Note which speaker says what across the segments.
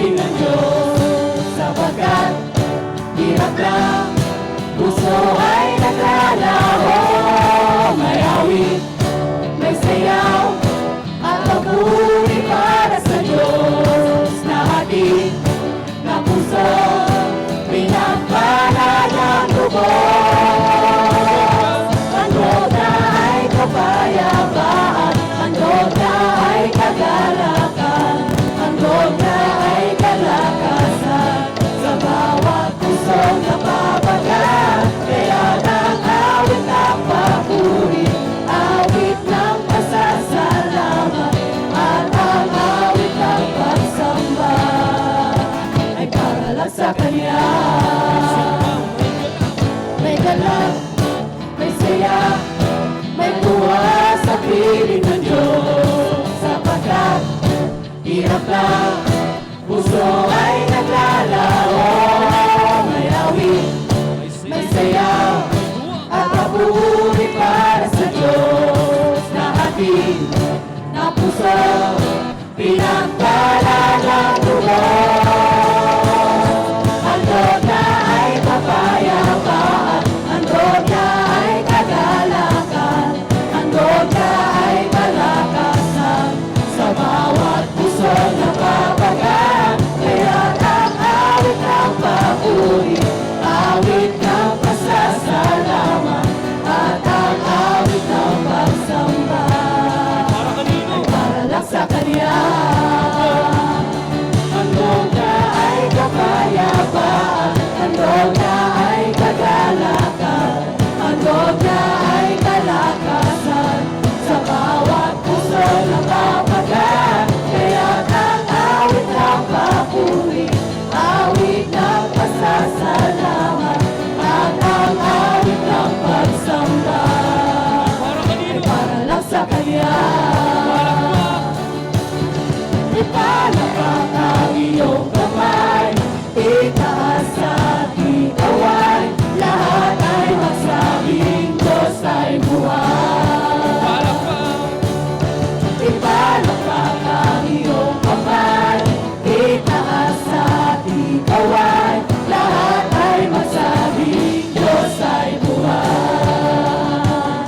Speaker 1: piling ng Diyos, sapagkat hirap lang, puso ay naglalaho. May awit, may sayaw, at papuri para sa Diyos. Na hatid, na puso, pinagpalad ang lubos. Handog na ay kapayapaan, handog na ay kagalakan, handog na ay kalakasan, sa bawat pusong napapagal. Kaya ng awit ng papuri, awit ng pasasalamat, at ang awit ng pagsamba ay para lang sa Kanya. May galak, may saya, may buwas sa piling ng Diyos, sapagkat hirap lang, puso ay naglalaho. May awit, may sayaw, at papuri para sa Diyos. Na hatid, na puso, pinagpalad ang lubos. Handog na ay kapayapaan, handog na ay kagalakan, handog na ay kalakasan, sa bawat puso na papagaan. Kaya ang awit ng papuri, awit ng pasasalamat, at ang awit ng pagsamba ay para lang sa Kanya. Handog na ay kapayapaan, handog na ay kagalakan, handog na ay kalakasan, sa bawat puso na papagaan. Kaya ang awit ng papuri, awit ng pasasalamat, at ang awit ng pagsamba ay para lang sa Kanya. Ipalapag ang iyong kamay, itaas at ikaway, lahat ay magsabing Diyos ay buhay. Ipalapag ang iyong kamay, itaas at ikaway, lahat ay magsabing Diyos ay buhay.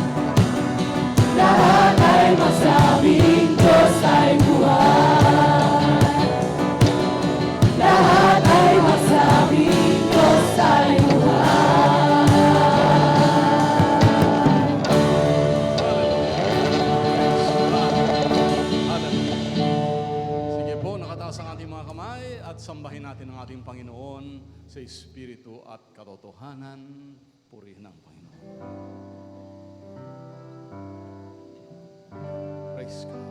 Speaker 1: Lahat ay magsabing Diyos ay buhay. Lahat ay magsabing Diyos ay buhay.
Speaker 2: Sige po, nakataas ang ating mga kamay at sambahin natin ang ating Panginoon sa Espiritu at katotohanan. Purihin ang Panginoon. Praise God.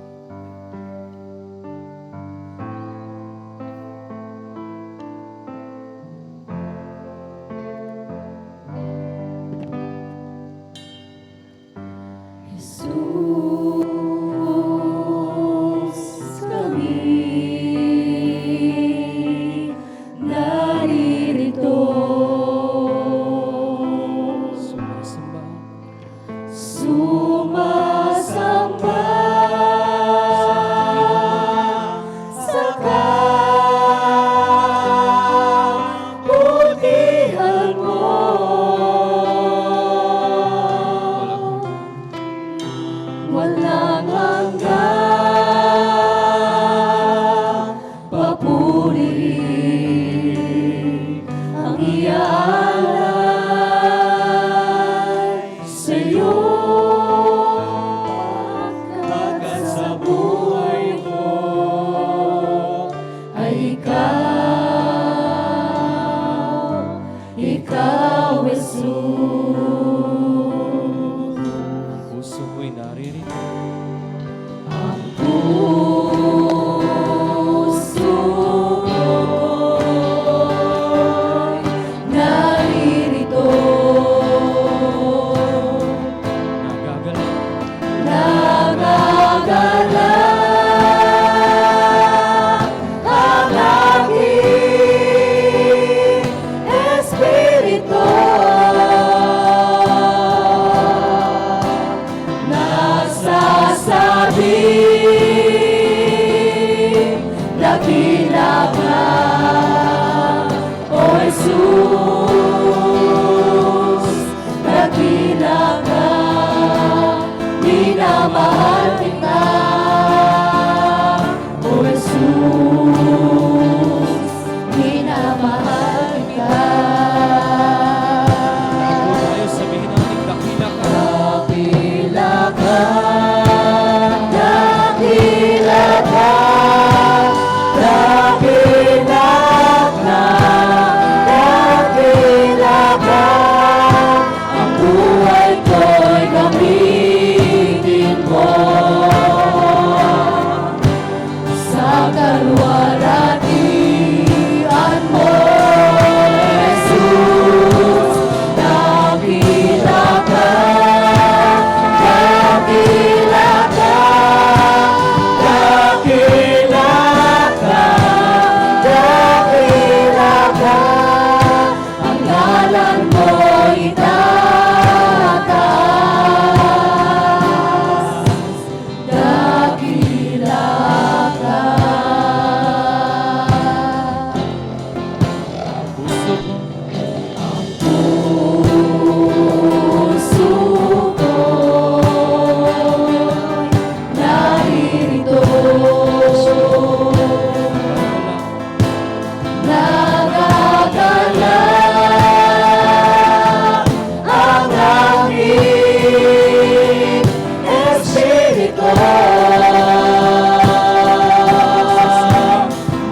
Speaker 1: Jesus, kami naririto, sumasamba sa kabutihan mo. Walang hanggang papuri ang iaalay sa'yo, pagkat sa buhay ko ay ikaw, Jesus.
Speaker 3: Puso ko'y naririto.
Speaker 1: Ang puso ko'y naririto, nagagalak ang aking espiritu. Nasasabi, dakila ka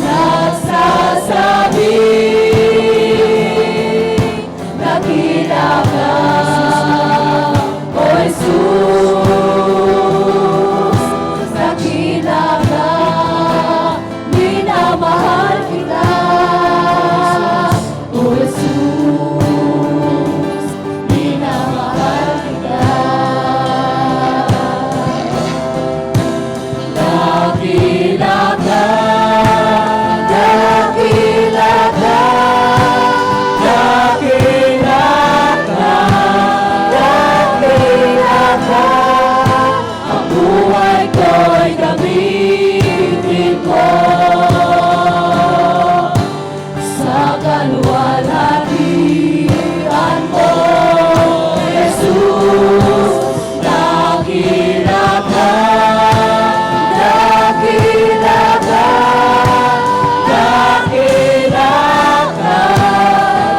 Speaker 1: nagsasabi, dakila ka, O Jesus, dakila ka, minamahal kita, O Jesus, minamahal kita. Dakila ka, dakila ka, dakila ka, dakila ka. Ang buhay ko'y gamitin mo sa kaluwalhatian mo, Jesus. Dakila ka, dakila ka, dakila ka,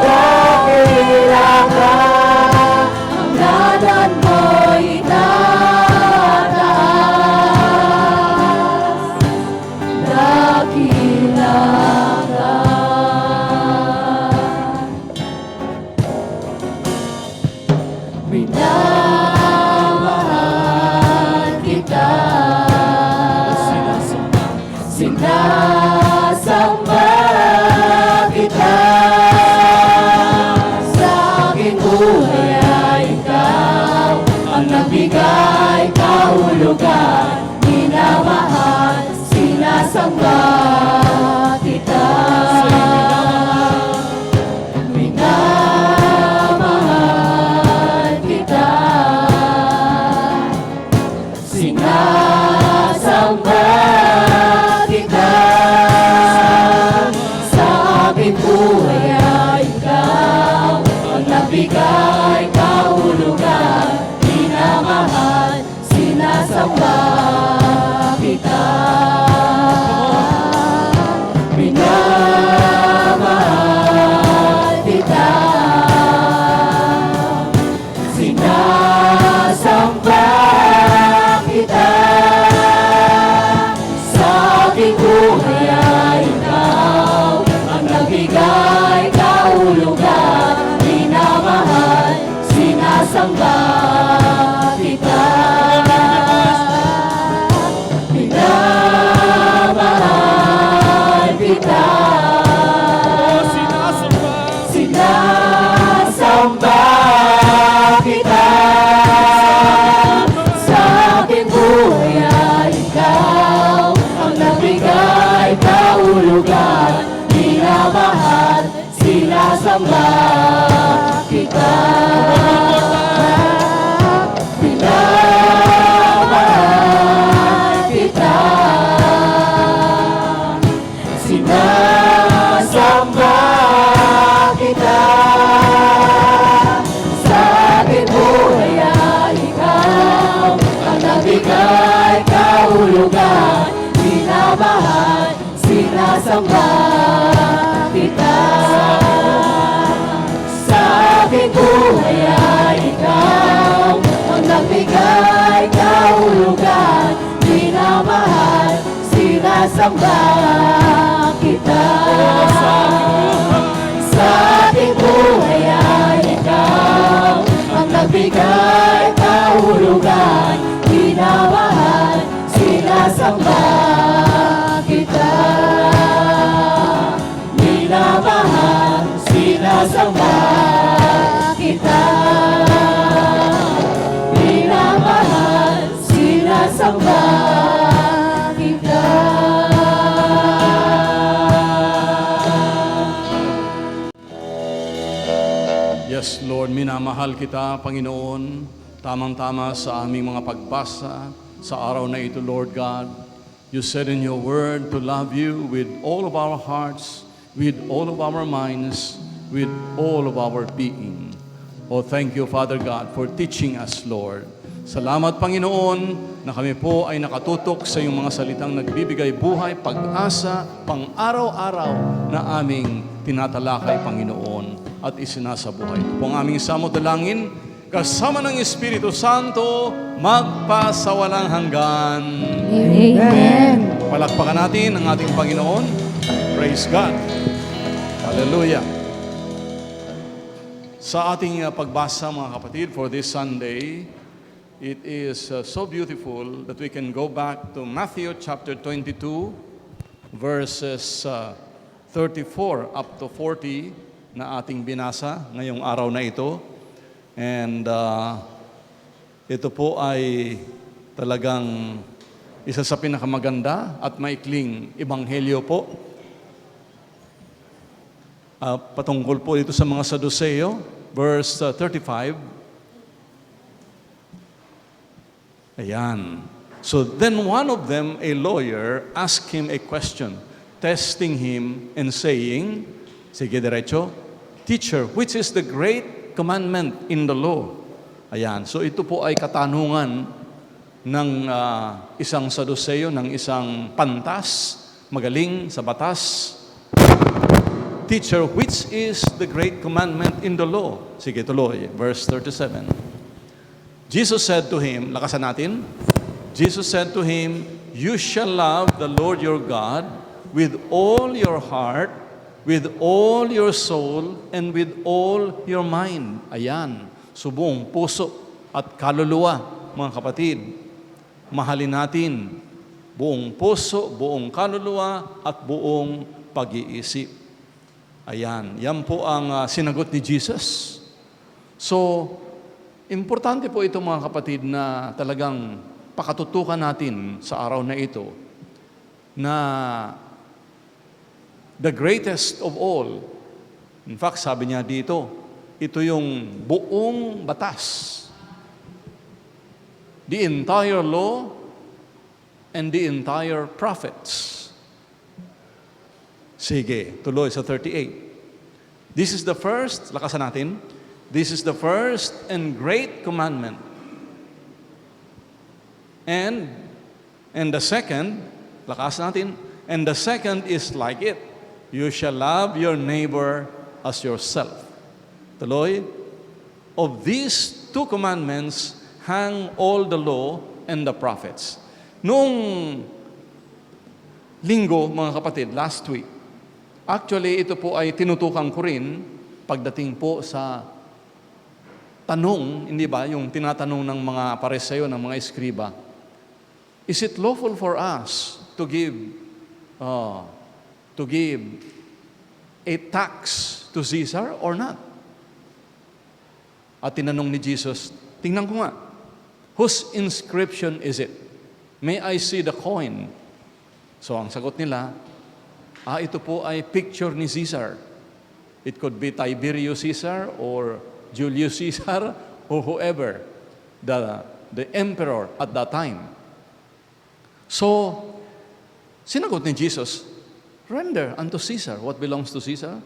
Speaker 1: dakila ka. Ang dadan mo'y itataas, dakila ka. Minamahal kita, sinasamba kita. Sa aking buhay ay ikaw ang nagbigay kahulugan. Minamahal, sinasamba kita. Minamahal kita, sinasamba kita. Sa aking buhay ay ikaw ang nagbigay kahulugan. Minamahal, sinasamba kita. Minamahal kita, sinasamba kita. Sa aking buhay ay ikaw ang nagbigay kahulugan. Minamahal, sinasamba kita. Minamahal kita, sinasamba kita. Sa aking buhay ay ikaw ang nagbigay kahulugan. Minamahal, sinasamba kita. Minamahal kita, sinasamba kita. Sa aking buhay ay ikaw ang nagbigay kahulugan. Minamahal, sinasamba kita. Sa aking buhay ay ikaw ang nagbigay kahulugan. Minamahal, sinasamba kita. Sa aking buhay ay ikaw ang nagbigay kahulugan. Minamahal, sinasamba kita. Minamahal, sinasamba kita. Minamahal, sinasamba kita.
Speaker 2: Yes, Lord, minamahal kita, Panginoon, tamang-tama sa aming mga pagbasa sa araw na ito, Lord God. You said in your word to love you with all of our hearts, with all of our minds, with all of our being. Oh, thank you, Father God, for teaching us, Lord. Salamat, Panginoon, na kami po ay nakatutok sa iyong mga salitang nagbibigay buhay, pag-asa, pang-araw-araw na aming tinatalakay, Panginoon, at isinasabuhay. Ito po ang aming samot dalangin, kasama ng Espiritu Santo, magpasawalang hanggan.
Speaker 1: Amen.
Speaker 2: Palakpakan natin ang ating Panginoon. Praise God. Hallelujah. Sa ating pagbasa, mga kapatid, for this Sunday, it is so beautiful that we can go back to Matthew chapter 22, verses 34 up to 40 na ating binasa ngayong araw na ito. And ito po ay talagang isa sa pinakamaganda at maikling ebanghelyo po. Patungkol po dito sa mga Saduseo, verse 35. Ayan. So then one of them, a lawyer, asked him a question, testing him and saying, sige diretso, Teacher, which is the great commandment in the law? Ayan. So ito po ay katanungan ng isang Saduseo, ng isang pantas, magaling sa batas. Teacher, which is the great commandment in the law? Sige, tuloy. Verse 37. Jesus said to him, lakasan natin. Jesus said to him, You shall love the Lord your God with all your heart, with all your soul, and with all your mind. Ayan. So buong puso at kaluluwa, mga kapatid. Mahalin natin buong puso, buong kaluluwa, at buong pag-iisip. Ayan, yan po ang sinagot ni Jesus. So, importante po ito mga kapatid na talagang pakatutukan natin sa araw na ito na the greatest of all, in fact, sabi niya dito, ito yung buong batas. The entire law and the entire prophets. Sige, tuloy sa 38. This is the first, lakasan natin, this is the first and great commandment. And the second, lakasan natin, and the second is like it. You shall love your neighbor as yourself. Tuloy, of these two commandments hang all the law and the prophets. Noong linggo, mga kapatid, last week, actually, ito po ay tinutukan ko rin pagdating po sa tanong, hindi ba, yung tinatanong ng mga Pariseo, ng mga Eskriba, is it lawful for us to give a tax to Caesar or not? At tinanong ni Jesus, tingnan ko nga, whose inscription is it? May I see the coin? So ang sagot nila, ito po ay picture ni Caesar. It could be Tiberius Caesar or Julius Caesar or whoever, the emperor at that time. So, sinagot ni Jesus, render unto Caesar what belongs to Caesar,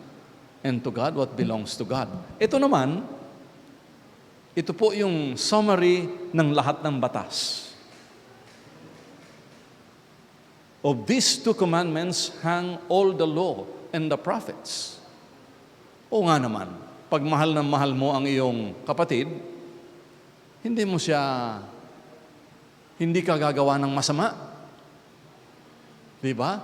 Speaker 2: and to God what belongs to God. Ito naman, ito po yung summary ng lahat ng batas. Of these two commandments hang all the law and the prophets. O nga naman, pag mahal na mahal mo ang iyong kapatid, hindi ka gagawa ng masama. Di ba?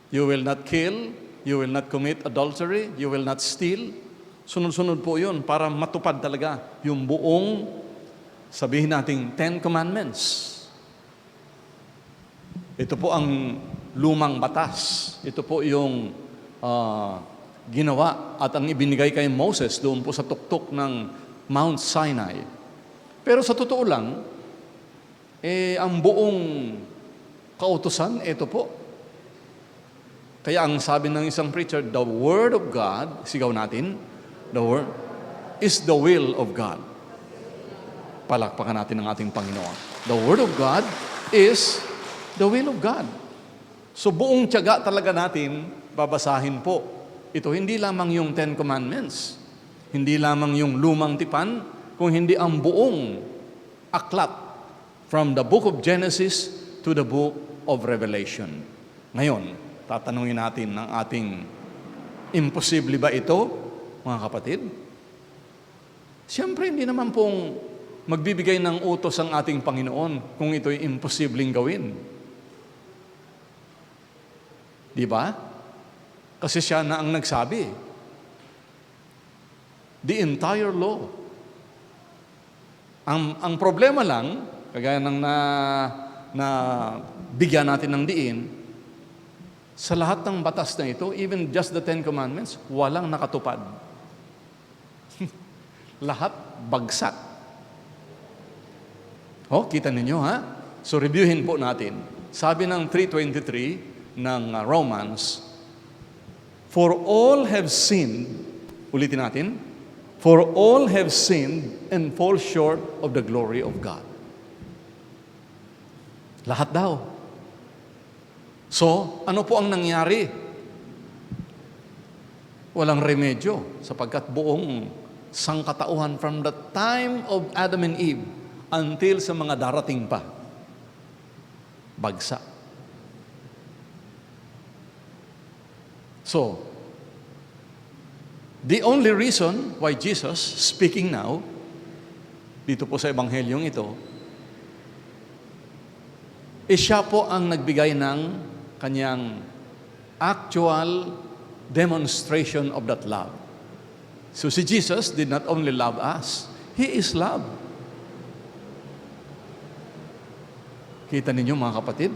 Speaker 2: You will not kill, you will not commit adultery, you will not steal. Sunod-sunod po yun para matupad talaga yung buong, sabihin nating, 10 Commandments. Ito po ang lumang batas. Ito po yung ginawa at ang ibinigay kay Moses doon po sa tuktok ng Mount Sinai. Pero sa totoo lang, ang buong kautusan, ito po. Kaya ang sabi ng isang preacher, the Word of God, sigaw natin, the Word is the will of God. Palakpakan natin ang ating Panginoon. The Word of God is the will of God. So buong tiyaga talaga natin, babasahin po. Ito hindi lamang yung 10 Commandments, hindi lamang yung lumang tipan, kung hindi ang buong aklat from the book of Genesis to the book of Revelation. Ngayon, tatanungin natin ng ating, imposible ba ito, mga kapatid? Siyempre, hindi naman pong magbibigay ng utos ang ating Panginoon kung ito'y imposibleng gawin. Di ba? Kasi siya na ang nagsabi. The entire law. Ang problema lang, kagaya ng na bigyan natin ng diin, sa lahat ng batas na ito, even just the 10 Commandments, walang nakatupad. Lahat bagsak. Kita ninyo ha? So reviewin po natin. Sabi ng 3:23 ng Romans, for all have sinned, ulitin natin, for all have sinned and fall short of the glory of God. Lahat daw. So, ano po ang nangyari? Walang remedyo sapagkat buong sangkatauhan from the time of Adam and Eve until sa mga darating pa, bagsak. So, the only reason why Jesus, speaking now, dito po sa Ebanghelyong ito, siya po ang nagbigay ng kanyang actual demonstration of that love. So si Jesus did not only love us, He is love. Kita ninyo mga kapatid?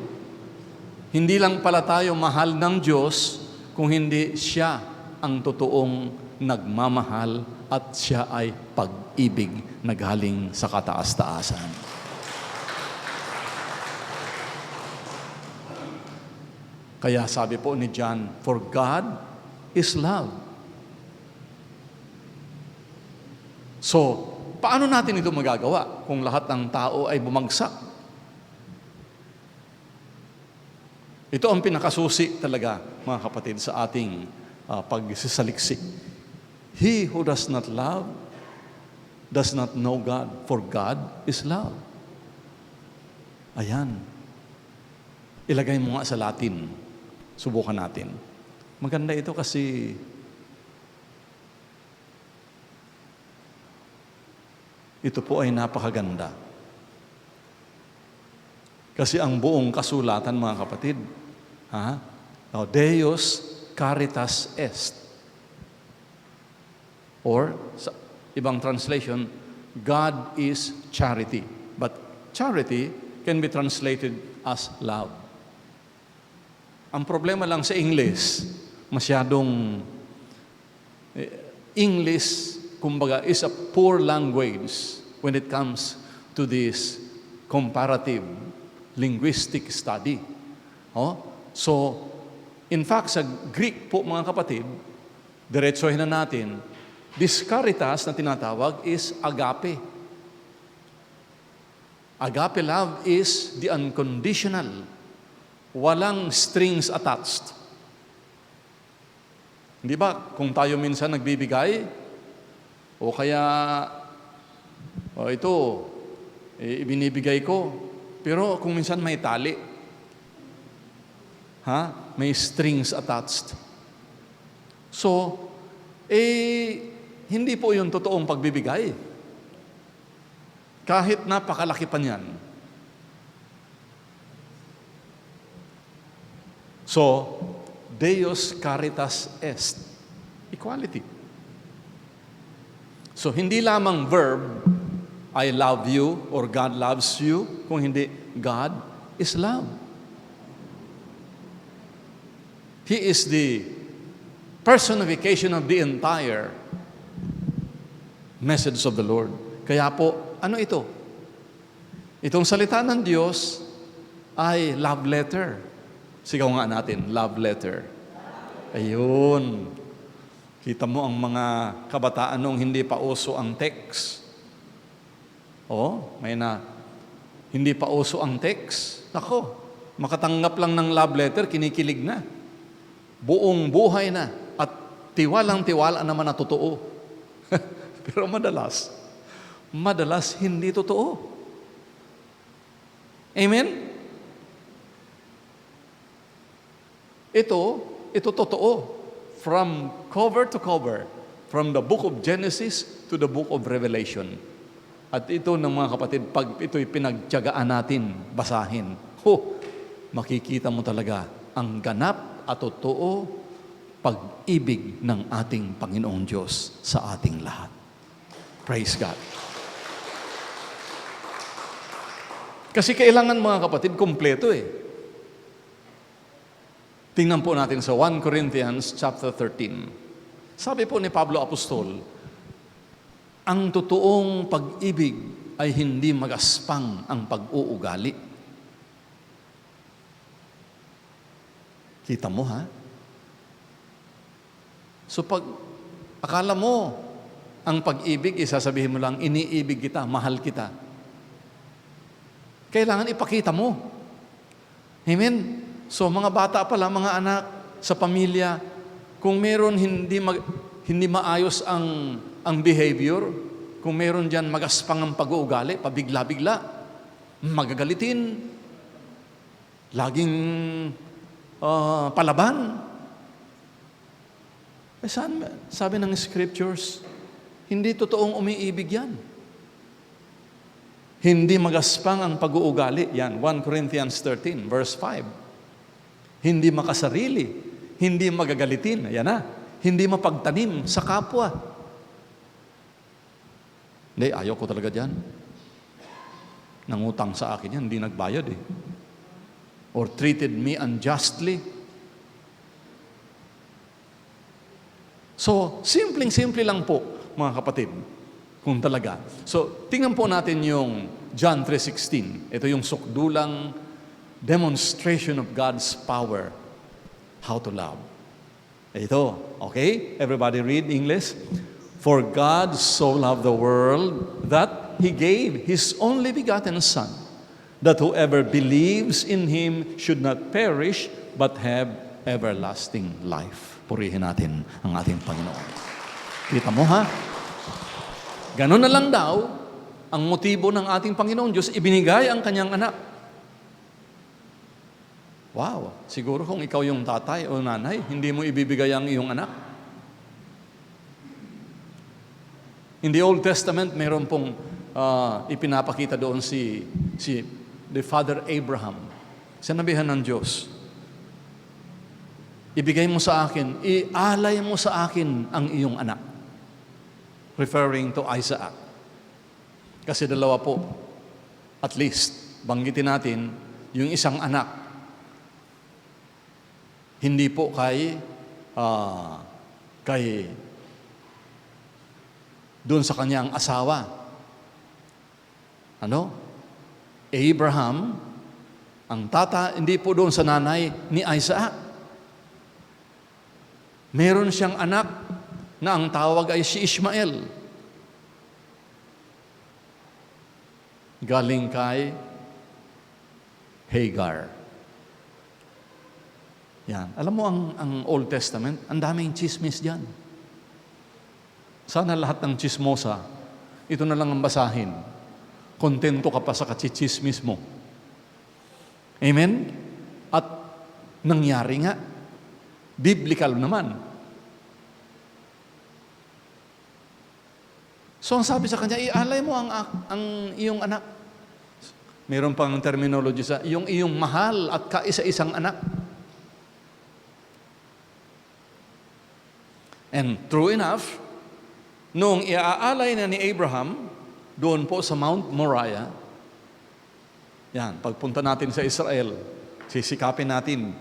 Speaker 2: Hindi lang pala tayo mahal ng Diyos kung hindi siya ang totoong nagmamahal at siya ay pag-ibig na galing sa kataas-taasan. Kaya sabi po ni John, for God is love. So, paano natin ito magagawa kung lahat ng tao ay bumagsak? Ito ang pinakasusi talaga, mga kapatid, sa ating pagsisaliksik. He who does not love does not know God, for God is love. Ayan. Ilagay mo nga sa Latin. Subukan natin. Maganda ito kasi ito po ay napakaganda. Kasi ang buong kasulatan, mga kapatid, Deus caritas est. Or, sa ibang translation, God is charity. But charity can be translated as love. Ang problema lang sa English, masyadong English, kumbaga, is a poor language when it comes to this comparative linguistic study. So, in fact, sa Greek po, mga kapatid, diretsohin na natin, this caritas na tinatawag is agape. Agape love is the unconditional, walang strings attached. Hindi ba, kung tayo minsan nagbibigay, o kaya, ito, ibinibigay ko, pero kung minsan may tali, may strings attached. So, hindi po yung totoong pagbibigay. Kahit napakalaki pa niyan. So, Deus caritas est. Equality. So, hindi lamang verb, I love you or God loves you, kung hindi, God is love. He is the personification of the entire message of the Lord. Kaya po, ano ito? Itong salita ng Diyos ay love letter. Sigaw nga natin, love letter. Ayun. Kita mo ang mga kabataan nung hindi pa uso ang text. Hindi pa uso ang text. Nako, makatanggap lang ng love letter, kinikilig na. Buong buhay na. At tiwalang-tiwala naman na totoo. Pero madalas hindi totoo. Amen? Ito totoo. From cover to cover. From the book of Genesis to the book of Revelation. At ito ng mga kapatid, pag ito'y pinagtiyagaan natin, basahin, makikita mo talaga ang ganap at totoo pag-ibig ng ating Panginoong Diyos sa ating lahat. Praise God. Kasi kailangan mga kapatid, kumpleto eh. Tingnan po natin sa 1 Corinthians chapter 13. Sabi po ni Pablo Apostol, ang totoong pag-ibig ay hindi magaspang ang pag-uugali. Kita mo ha? So pag akala mo ang pag-ibig, isasabihin mo lang, iniibig kita, mahal kita. Kailangan ipakita mo. Amen? So mga bata pala, mga anak, sa pamilya, kung meron hindi maayos ang behavior, kung meron diyan magaspang ang pag-uugali, pabigla-bigla, magagalitin, laging palaban. Sabi ng scriptures, hindi totoong umiibig yan. Hindi magaspang ang pag-uugali. Yan, 1 Corinthians 13, verse 5. Hindi makasarili. Hindi magagalitin. Ayan na. Hindi mapagtanim sa kapwa. Hindi, ayaw ko talaga dyan. Nangutang sa akin yan, hindi nagbayad eh. Or treated me unjustly. So, simpleng-simple lang po, mga kapatid, kung talaga. So, tingnan po natin yung John 3:16. Ito yung sukdulang demonstration of God's power. How to love. Ito, okay? Everybody read English. For God so loved the world that He gave His only begotten Son, that whoever believes in Him should not perish, but have everlasting life. Purihin natin ang ating Panginoon. Kita mo ha? Ganun na lang daw ang motibo ng ating Panginoon Diyos, ibinigay ang kanyang anak. Wow, siguro kung ikaw yung tatay o nanay, hindi mo ibibigay ang iyong anak. In the Old Testament, meron pong ipinapakita doon si the Father Abraham. Sinabihan ng Diyos, ibigay mo sa akin, ialay mo sa akin ang iyong anak. Referring to Isaac. Kasi dalawa po, at least, banggitin natin, yung isang anak, hindi po kay doon sa kanyang asawa. Ano? Abraham, ang hindi po doon sa nanay ni Isaac. Meron siyang anak na ang tawag ay si Ishmael. Galing kay Hagar. Yan. Alam mo ang Old Testament, ang daming chismis diyan. Sana lahat ng chismosa, ito na lang ang basahin. Kontento ka pa sa kachichismis mo. Amen? At nangyari nga. Biblical naman. So ang sabi sa kanya, ialay mo ang iyong anak. Meron pang terminology sa iyong mahal at kaisa-isang anak. And true enough, noong iaalay na ni Abraham, doon po sa Mount Moriah, yan, pagpunta natin sa Israel, sisikapin natin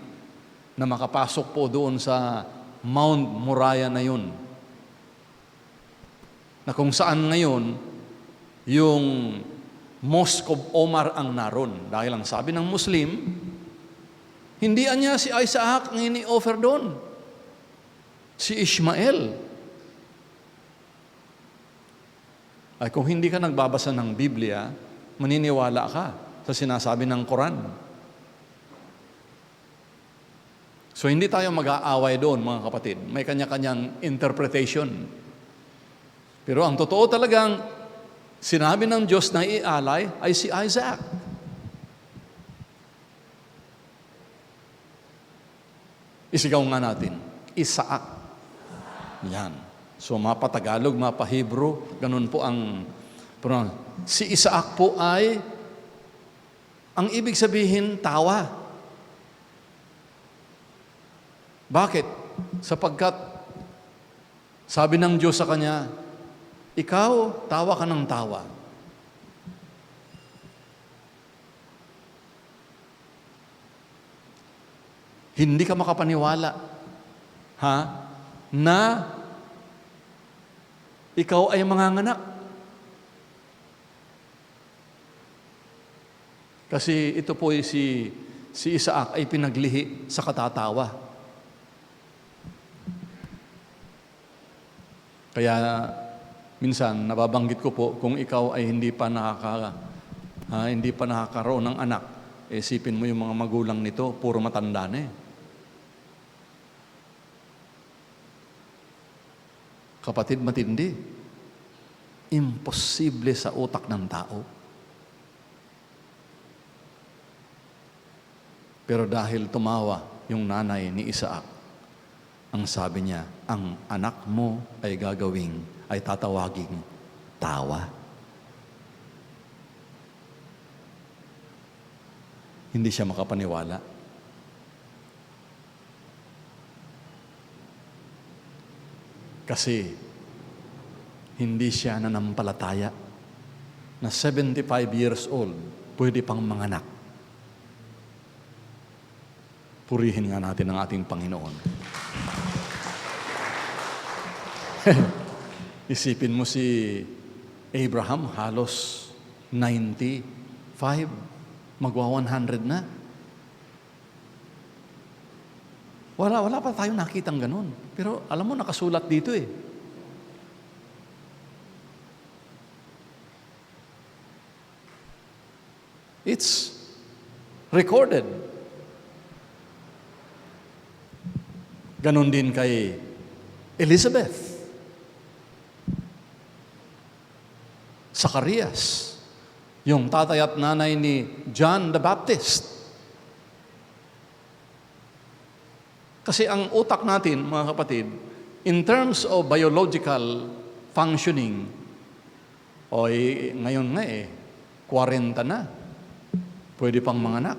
Speaker 2: na makapasok po doon sa Mount Moriah na yun. Na kung saan ngayon, yung Mosque of Omar ang naroon. Dahil ang sabi ng Muslim, hindi niya si Isaac ang ini-offer doon. Si Ishmael. Ay kung hindi ka nagbabasa ng Biblia, maniniwala ka sa sinasabi ng Quran. So hindi tayo mag-aaway doon, mga kapatid. May kanya-kanyang interpretation. Pero ang totoo talagang sinabi ng Diyos na ialay ay si Isaac. Isigaw nga natin, Isaac. Yan. So, mapa-Tagalog, mapa-Hebrew, ganun po ang pronoun. Si Isaac po ay, ang ibig sabihin, tawa. Bakit? Sapagkat, sabi ng Diyos sa kanya, ikaw, tawa ka ng tawa. Hindi ka makapaniwala, na ikaw ay manganganak. Kasi ito po si Isaac ay pinaglihi sa katatawa. Kaya minsan nababanggit ko po kung ikaw ay hindi pa nakakaroon ng anak, isipin mo yung mga magulang nito, puro matanda na eh. Kapatid, matindi. Imposible sa utak ng tao. Pero dahil tumawa yung nanay ni Isaac, ang sabi niya, ang anak mo ay tatawaging tawa. Hindi siya makapaniwala. Kasi hindi siya nanampalataya na 75 years old, pwede pang manganak. Purihin nga natin ang ating Panginoon. Isipin mo si Abraham, halos 95, magwa 100 na. Wala pa tayong nakitang ganun. Pero alam mo, nakasulat dito eh. It's recorded. Ganon din kay Elizabeth, Zacarias, yung tatay at nanay ni John the Baptist. Kasi ang utak natin, mga kapatid, in terms of biological functioning, ngayon nga 40 na. Pwede pang manganak.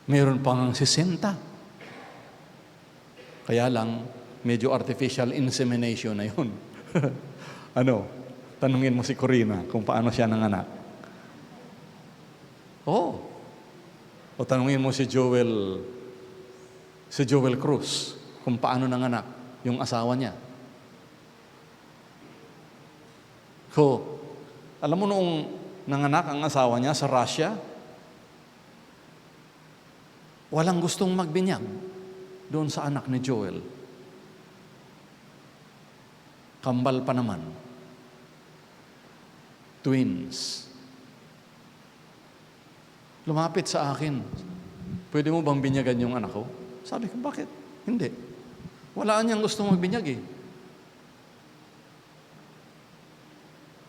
Speaker 2: Meron pang 60. Kaya lang, medyo artificial insemination na yun. Tanungin mo si Corina kung paano siya nanganak. O tanungin mo si Joel Cruz kung paano nanganak yung asawa niya. Alam mo noong nanganak ang asawa niya sa Russia, walang gustong magbinyag doon sa anak ni Joel. Kambal pa naman. Twins. Lumapit sa akin, pwede mo bang binyagan yung anak ko? Sabi ko, bakit? Hindi. Wala niyang gustong magbinyag eh.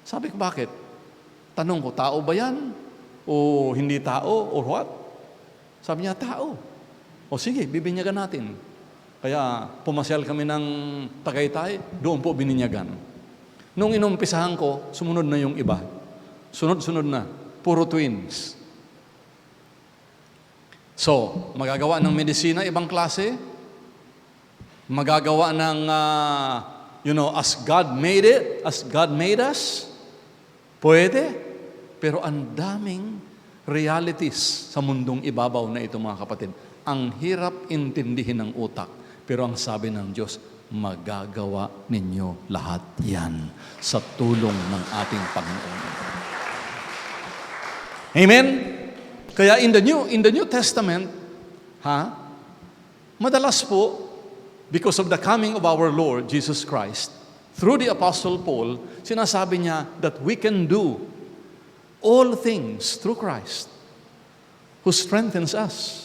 Speaker 2: Sabi ko, bakit? Tanong ko, tao ba yan? O hindi tao? Or what? Sabi niya, tao. O sige, bibinyagan natin. Kaya pumasyal kami ng Tagaytay, doon po bininyagan. Nung inumpisahan ko, sumunod na yung iba. Sunod-sunod na. Puro twins. So, magagawa ng medisina, ibang klase. Magagawa ng, as God made it, as God made us. Pwede. Pero ang daming realities sa mundong ibabaw na ito, mga kapatid. Ang hirap intindihin ng utak. Pero ang sabi ng Diyos, magagawa ninyo lahat yan sa tulong ng ating Panginoon. Amen? Kaya in the New Testament, madalas po, because of the coming of our Lord Jesus Christ, through the Apostle Paul, sinasabi niya that we can do all things through Christ who strengthens us.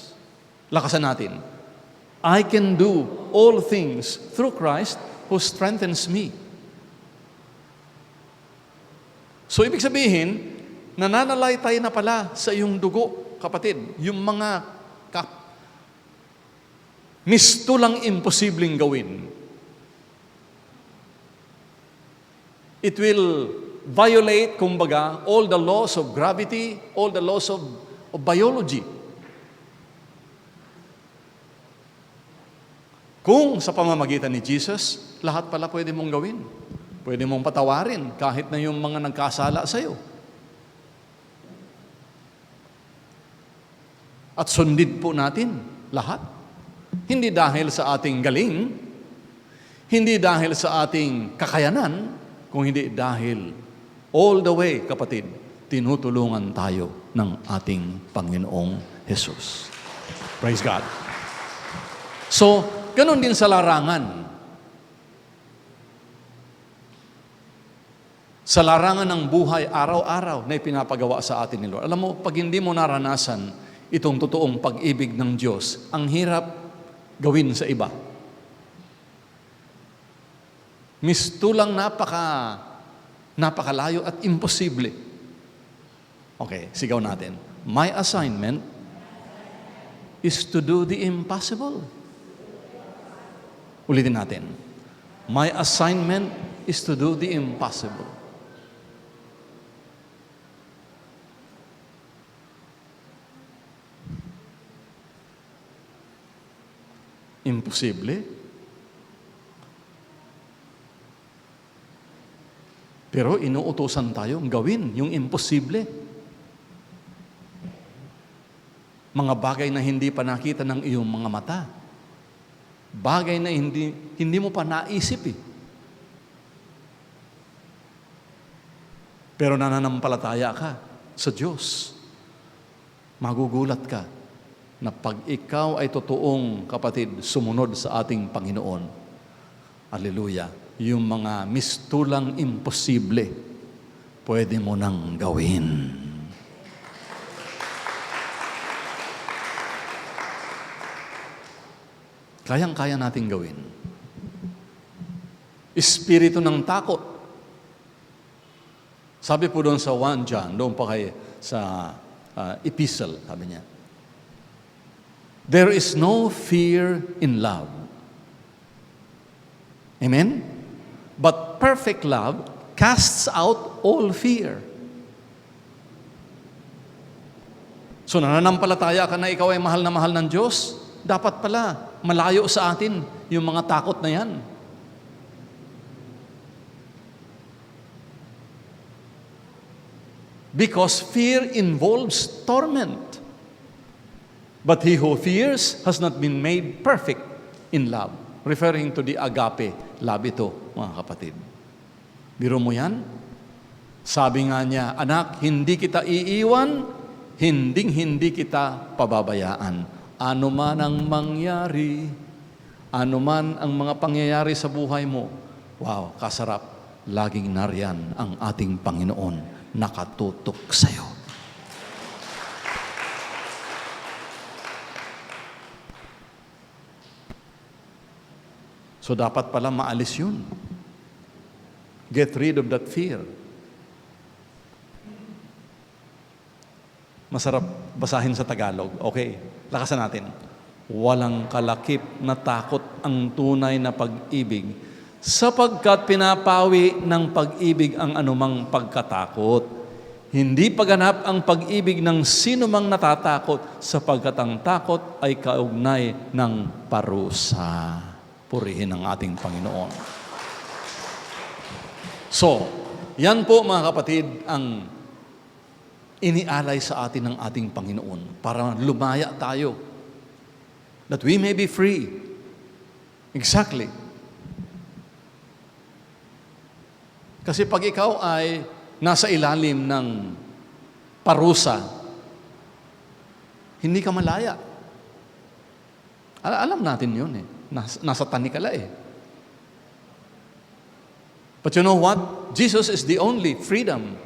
Speaker 2: Lakasan natin. I can do all things through Christ who strengthens me. So, ibig sabihin, nananalaytay na pala sa iyong dugo, kapatid, yung mga Mistulang imposibleng gawin. It will violate, kumbaga, all the laws of gravity, all the laws of biology. Kung sa pamamagitan ni Jesus, lahat pala pwede mong gawin. Pwede mong patawarin kahit na yung mga nagkasala sa'yo. At sundin po natin lahat. Hindi dahil sa ating galing, hindi dahil sa ating kakayanan, kung hindi dahil all the way, kapatid, tinutulungan tayo ng ating Panginoong Jesus. Praise God. So, ganon din sa larangan. Sa larangan ng buhay, araw-araw na ipinapagawa sa atin ni Lord. Alam mo, pag hindi mo naranasan itong totoong pag-ibig ng Diyos, ang hirap gawin sa iba. Mistulang napakalayo at imposible. Okay, sigaw natin. My assignment is to do the impossible. Ulitin natin. My assignment is to do the impossible. Imposible. Pero inuutosan tayong gawin yung imposible. Mga bagay na hindi pa nakita ng iyong mga mata. Bagay na hindi mo pa naisip eh. Pero nananampalataya ka sa Diyos. Magugulat ka na pag ikaw ay totoong, kapatid, sumunod sa ating Panginoon. Hallelujah. Yung mga mistulang imposible, pwede mo nang gawin. Kayang-kaya nating gawin. Espiritu ng takot. Sabi po doon sa 1 John, doon pa kay sa epistle, sabi niya, there is no fear in love. Amen? But perfect love casts out all fear. So nananampalataya ka na ikaw ay mahal na mahal ng Diyos, dapat pala malayo sa atin yung mga takot na yan. Because fear involves torment. But he who fears has not been made perfect in love. Referring to the agape love ito, mga kapatid. Biro mo yan? Sabi nga niya, anak, hindi kita iiwan, hindi kita pababayaan. Ano man ang mangyari, ano man ang mga pangyayari sa buhay mo, wow, kasarap, laging nariyan ang ating Panginoon, nakatutok sa'yo. So dapat pala maalis yun. Get rid of that fear. Masarap basahin sa Tagalog. Okay, lakasan natin. Walang kalakip na takot ang tunay na pag-ibig, sapagkat pinapawi ng pag-ibig ang anumang pagkatakot. Hindi paganap ang pag-ibig ng sino mang natatakot, sapagkat ang takot ay kaugnay ng parusa. Purihin ang ating Panginoon. So, yan po mga kapatid ang inialay sa atin ng ating Panginoon para lumaya tayo. That we may be free. Exactly. Kasi pag ikaw ay nasa ilalim ng parusa, hindi ka malaya. Alam natin yun eh. Nasa tanikala eh. But you know what? Jesus is the only freedom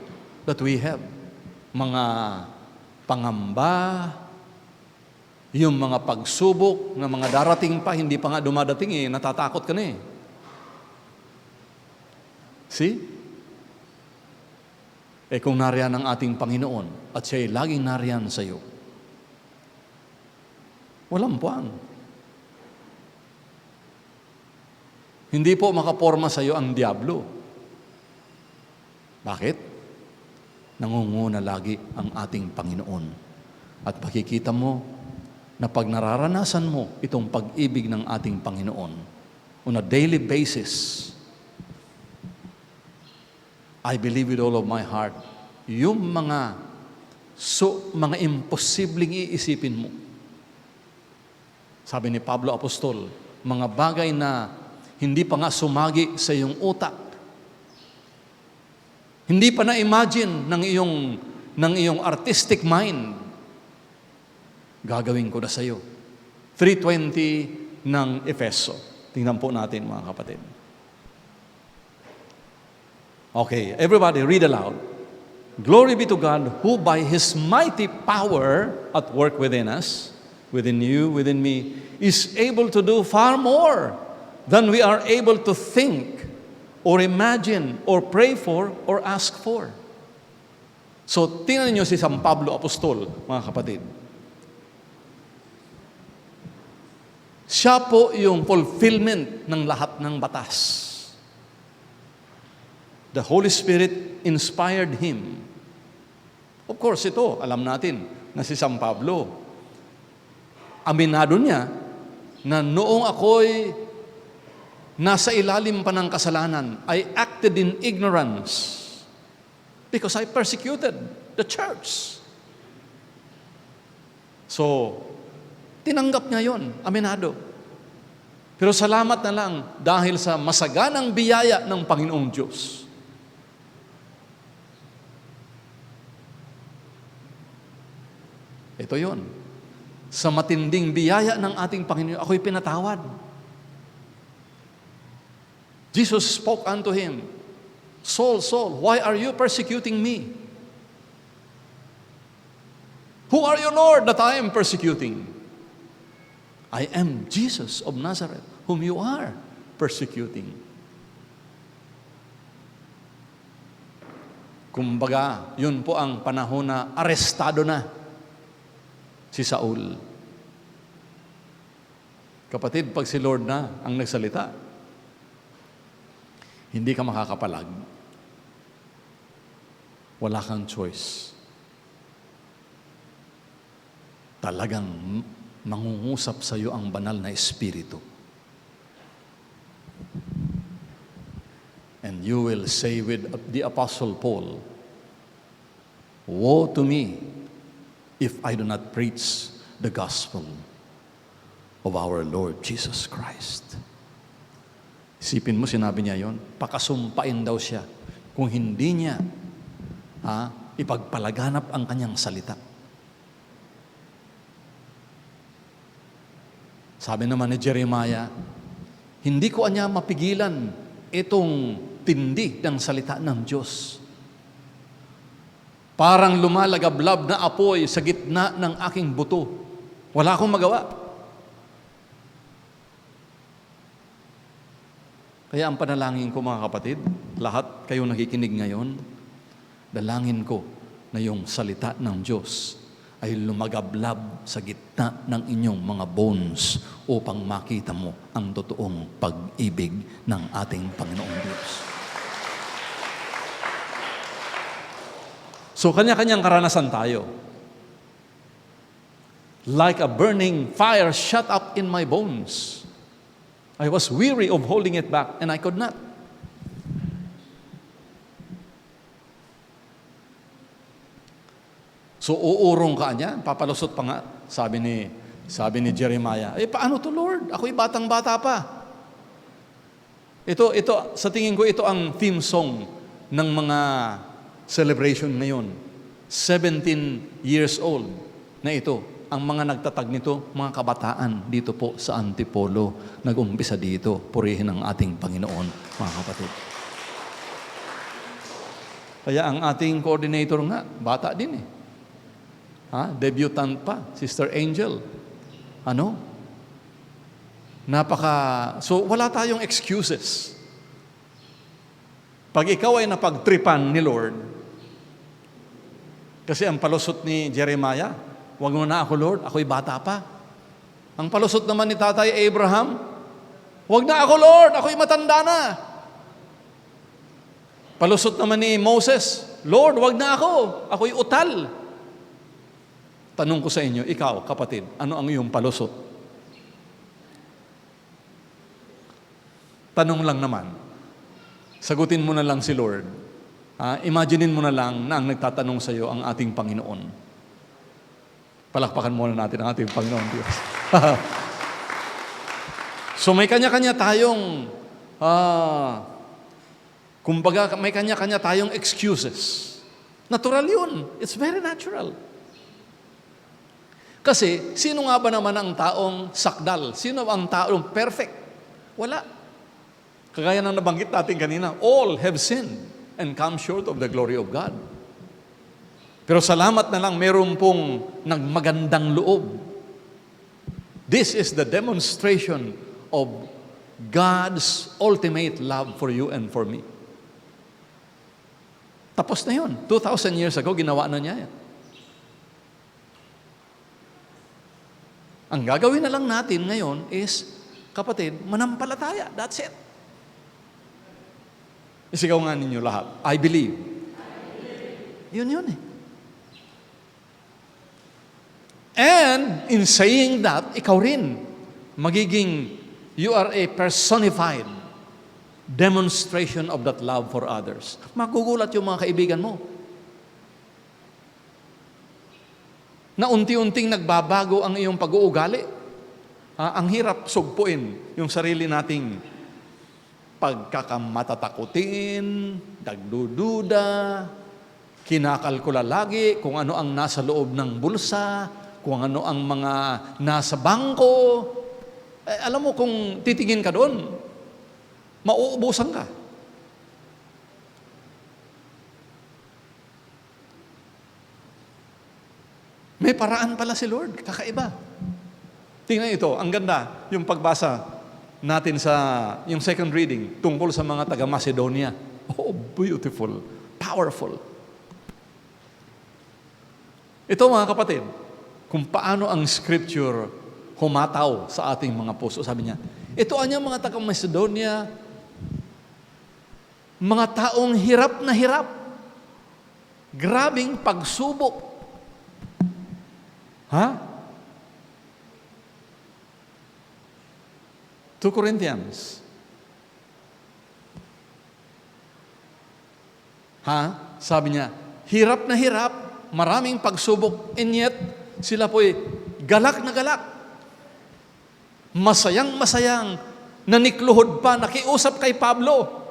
Speaker 2: that we have. Mga pangamba, yung mga pagsubok na mga darating pa, hindi pa nga dumadating eh, natatakot ka na eh. See? Eh kung nariyan ang ating Panginoon at siya'y laging nariyan sa iyo, walang puwang. Hindi po makaporma sa iyo ang diablo. Bakit? Nangunguna lagi ang ating Panginoon. At makikita mo na pag nararanasan mo itong pag-ibig ng ating Panginoon on a daily basis, I believe with all of my heart, yung mga imposibleng iisipin mo. Sabi ni Pablo Apostol, mga bagay na hindi pa nga sumagi sa iyong utak, hindi pa na-imagine ng iyong artistic mind, gagawin ko na sa iyo. 3:20 ng Efeso. Tingnan po natin, mga kapatid. Okay, everybody read aloud. Glory be to God, who by His mighty power at work within us, within you, within me, is able to do far more than we are able to think or imagine or pray for or ask for. So, tingnan niyo si San Pablo Apostol, mga kapatid. Siya po yung fulfillment ng lahat ng batas. The Holy Spirit inspired him. Of course, ito, alam natin na si San Pablo, aminado niya na noong ako'y nasa ilalim pa ng kasalanan, I acted in ignorance because I persecuted the church. So, tinanggap niya yon, aminado. Pero salamat na lang dahil sa masaganang biyaya ng Panginoong Diyos. Ito yon. Sa matinding biyaya ng ating Panginoon, ako'y pinatawad. Jesus spoke unto him, Saul, Saul, why are you persecuting me? Who are you, Lord, that I am persecuting? I am Jesus of Nazareth, whom you are persecuting. Kumbaga, yun po ang panahon na arestado na si Saul. Kapatid, pag si Lord na ang nagsalita, hindi ka makakapalag. Wala kang choice. Talagang mangungusap sa iyo ang banal na Espiritu. And you will say with the Apostle Paul, woe to me if I do not preach the gospel of our Lord Jesus Christ. Isipin mo, sinabi niya yon, pakasumpain daw siya kung hindi niya ipagpalaganap ang kanyang salita. Sabi naman ni Jeremiah, hindi ko anya mapigilan itong tindi ng salita ng Diyos. Parang lumalagablab na apoy sa gitna ng aking buto. Wala akong magawa. Kaya ang panalangin ko, mga kapatid, lahat kayo nakikinig ngayon, dalangin ko na yung salita ng Diyos ay lumagablab sa gitna ng inyong mga bones upang makita mo ang totoong pag-ibig ng ating Panginoong Diyos. So, kanya-kanyang karanasan tayo. Like a burning fire shut up in my bones. I was weary of holding it back and I could not. So, uurong ka niya, papalusot pa nga. Sabi ni Jeremiah, paano to, Lord? Ako'y batang-bata pa. Ito, sa tingin ko, ito ang theme song ng mga celebration ngayon. 17 years old na ito. Ang mga nagtatag nito, mga kabataan dito po sa Antipolo, nag-umpisa dito, purihin ang ating Panginoon, mga kapatid. Kaya ang ating coordinator nga, bata din eh. Debutant pa, Sister Angel. So wala tayong excuses. Pag ikaw ay napagtripan ni Lord, kasi ang palusot ni Jeremiah, wag mo na ako, Lord, ako'y bata pa. Ang palusot naman ni Tatay Abraham, Huwag na ako, Lord, ako'y matanda na. Palusot naman ni Moses, Lord, huwag na ako, ako'y utal. Tanong ko sa inyo, ikaw, kapatid, ano ang iyong palusot? Tanong lang naman. Sagutin mo na lang si Lord. Imaginein mo na lang na ang nagtatanong sa iyo ang ating Panginoon. Palakpakan muna natin ang ating Panginoon Diyos. So may kanya-kanya tayong, kumbaga may kanya-kanya tayong excuses. Natural yun. It's very natural. Kasi, sino nga ba naman ang taong sakdal? Sino ang taong perfect? Wala. Kagaya ng nabanggit natin kanina, all have sinned and come short of the glory of God. Pero salamat na lang, meron pong nagmagandang loob. This is the demonstration of God's ultimate love for you and for me. Tapos na yun. 2,000 years ago, ginawa na niya yan. Ang gagawin na lang natin ngayon is, kapatid, manampalataya. That's it. Isigaw nga ninyo lahat. I believe. Yun eh. And in saying that, ikaw rin, you are a personified demonstration of that love for others. Magugulat yung mga kaibigan mo. Na unti-unting nagbabago ang iyong pag-uugali. Ang hirap sugpuin yung sarili nating pagkakamatatakutin, nagdududa, kinakalkula lagi kung ano ang nasa loob ng bulsa, kung ano ang mga nasa bangko. Alam mo, kung titingin ka doon, mauubusan ka. May paraan pala si Lord, kakaiba. Tingnan ito, ang ganda, yung pagbasa natin sa, yung second reading, tungkol sa mga taga-Macedonia. Oh, beautiful, powerful. Ito mga kapatid, kung paano ang scripture humataw sa ating mga puso. Sabi niya, ito ang mga taga-Macedonia, mga taong hirap na hirap, grabing pagsubok. 2 Corinthians. Sabi niya, hirap na hirap, maraming pagsubok, and yet, sila po'y galak na galak. Masayang-masayang, nanikluhod pa, nakiusap kay Pablo,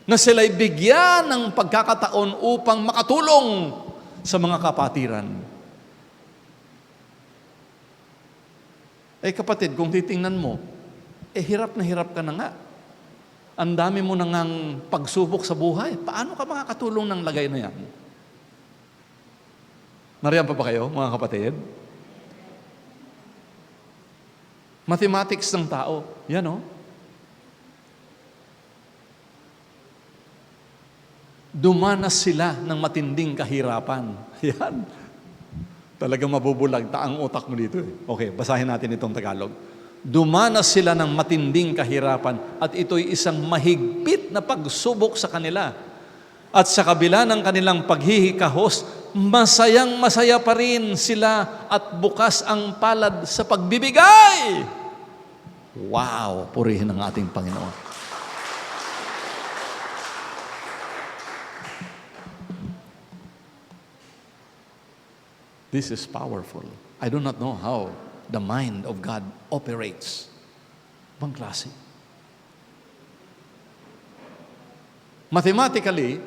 Speaker 2: na sila'y bigyan ng pagkakataon upang makatulong sa mga kapatiran. Kapatid, kung titingnan mo, hirap na hirap ka na nga. Ang dami mo nang pagsubok sa buhay. Paano ka makakatulong ng lagay na yan? Nariyan pa ba kayo, mga kapatid? Mathematics ng tao. Yan o. Dumanas sila ng matinding kahirapan. Yan. Talagang mabubulag ang utak mo dito. Okay, basahin natin itong Tagalog. Dumanas sila ng matinding kahirapan at ito'y isang mahigpit na pagsubok sa kanila. At sa kabila ng kanilang paghihikahos, masayang-masaya pa rin sila at bukas ang palad sa pagbibigay. Wow! Purihin ang ating Panginoon. This is powerful. I do not know how the mind of God operates. Bang klase? Mathematically,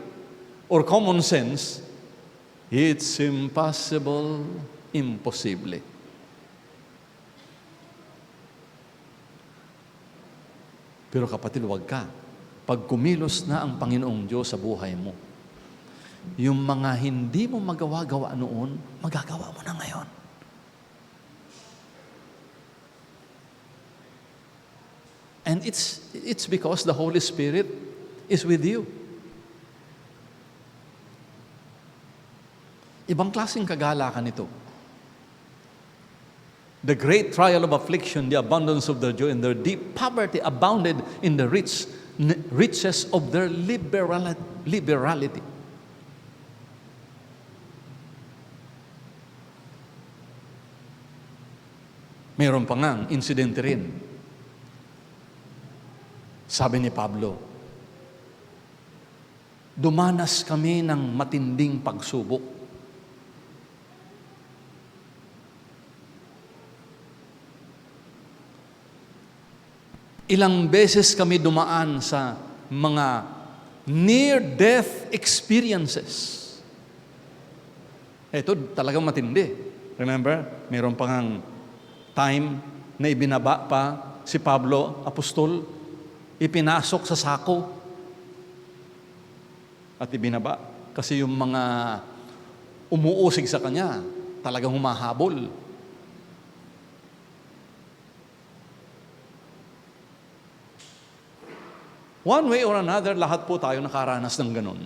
Speaker 2: or common sense, it's impossible, imposible. Pero kapatid, wag ka. Pag kumilos na ang Panginoong Diyos sa buhay mo, yung mga hindi mo magawa-gawa noon, magagawa mo na ngayon. And it's because the Holy Spirit is with you. Ibang klaseng kagalakan ito. The great trial of affliction, the abundance of their joy, and their deep poverty abounded in the riches of their liberality. Mayroon pa nga insidente rin. Sabi ni Pablo, dumanas kami ng matinding pagsubok. Ilang beses kami dumaan sa mga near-death experiences. Ito talagang matindi. Remember, mayroon pa ngang time na ibinaba pa si Pablo, apostol, ipinasok sa sako at ibinaba. Kasi yung mga umuusig sa kanya, talagang humahabol. One way or another, lahat po tayo nakaranas ng ganun.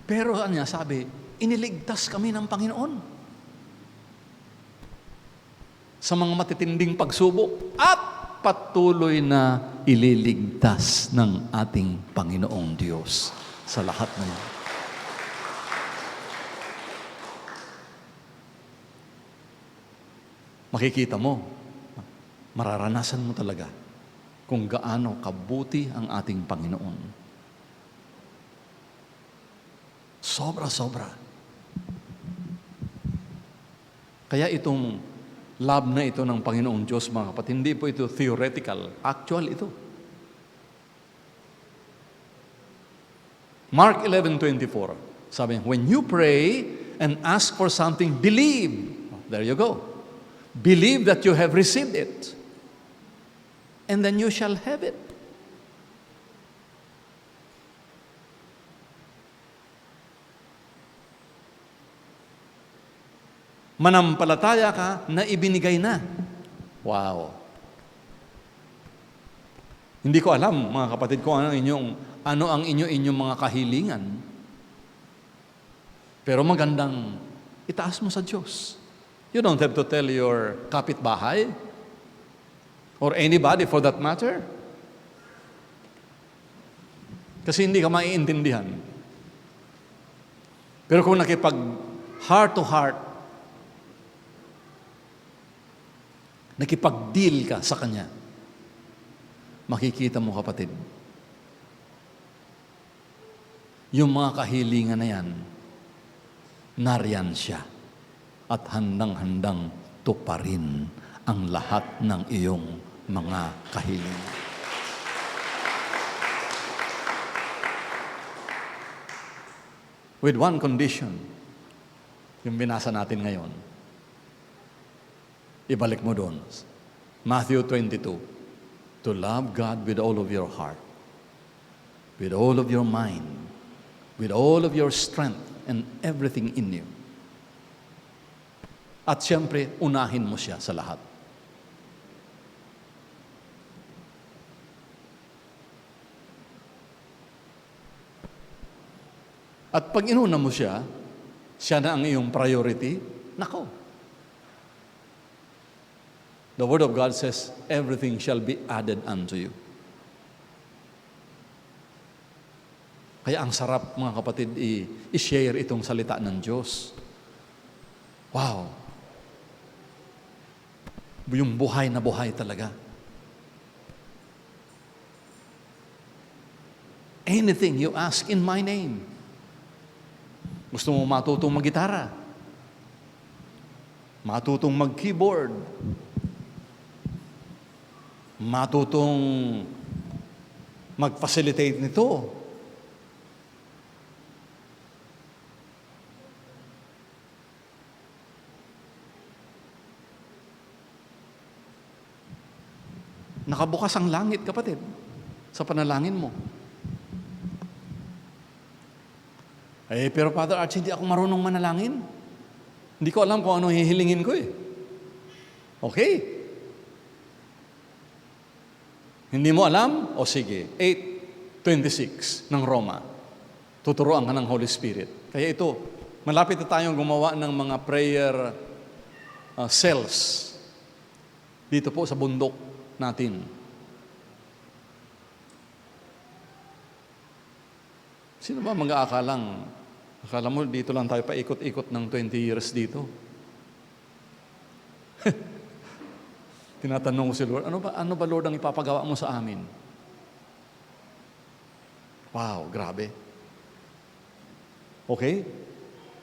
Speaker 2: Pero niya sabi, iniligtas kami ng Panginoon sa mga matitinding pagsubok at patuloy na ililigtas ng ating Panginoong Diyos sa lahat ng yan. Makikita mo, mararanasan mo talaga kung gaano kabuti ang ating Panginoon. Sobra-sobra. Kaya itong love na ito ng Panginoong Diyos, mga kapatid, hindi po ito theoretical. Actual ito. Mark 11:24, sabi, when you pray and ask for something, believe. There you go. Believe that you have received it. And then you shall have it. Manampalataya ka na ibinigay na. Wow. Hindi ko alam, mga kapatid, kung ano ang inyong mga kahilingan. Pero magandang itaas mo sa Diyos. You don't have to tell your kapitbahay or anybody for that matter. Kasi hindi ka maiintindihan. Pero kung nakipag heart to heart, nakipag-deal ka sa Kanya, makikita mo, kapatid, yung mga kahilingan na yan, nariyan siya at handang-handang tuparin ang lahat ng iyong mga kahilingan. With one condition, yung binasa natin ngayon, ibalik mo doon. Matthew 22, to love God with all of your heart, with all of your mind, with all of your strength, and everything in you. At siyempre, unahin mo siya sa lahat. At pag inuna mo siya, siya na ang iyong priority, nako. The Word of God says, everything shall be added unto you. Kaya ang sarap, mga kapatid, i-share itong salita ng Diyos. Wow! Yung buhay na buhay talaga. Anything you ask in my name. Gusto mo matutong mag-gitara? Matutong mag-keyboard? Matutong mag-facilitate nito? Nakabukas ang langit, kapatid, sa panalangin mo. Pero Father Arch, hindi ako marunong manalangin. Hindi ko alam kung ano hihilingin ko eh. Okay. Hindi mo alam? O sige, 8:26 ng Roma. tuturuan ka ng Holy Spirit. Kaya ito, malapit na tayong gumawa ng mga prayer cells dito po sa bundok natin. Sino ba mag-aakalang, akala mo dito lang tayo paikot-ikot ng 20 years dito? Tinatanong ko si Lord, ano ba Lord ang ipapagawa mo sa amin? Wow, grabe. Okay?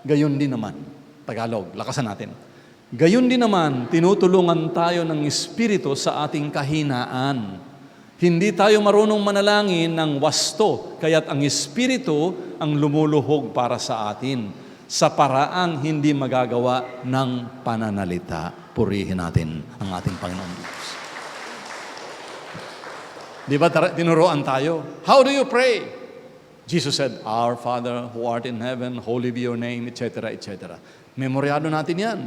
Speaker 2: Gayon din naman. Tagalog, lakasan natin. Gayon din naman, tinutulungan tayo ng Espiritu sa ating kahinaan. Hindi tayo marunong manalangin ng wasto, kaya't ang Espiritu ang lumuluhog para sa atin sa paraang hindi magagawa ng pananalita. Purihin natin ang ating Panginoon Diyos. Di ba tinuruan tayo? How do you pray? Jesus said, Our Father who art in heaven, holy be your name, etc., etc. Memoryado natin yan.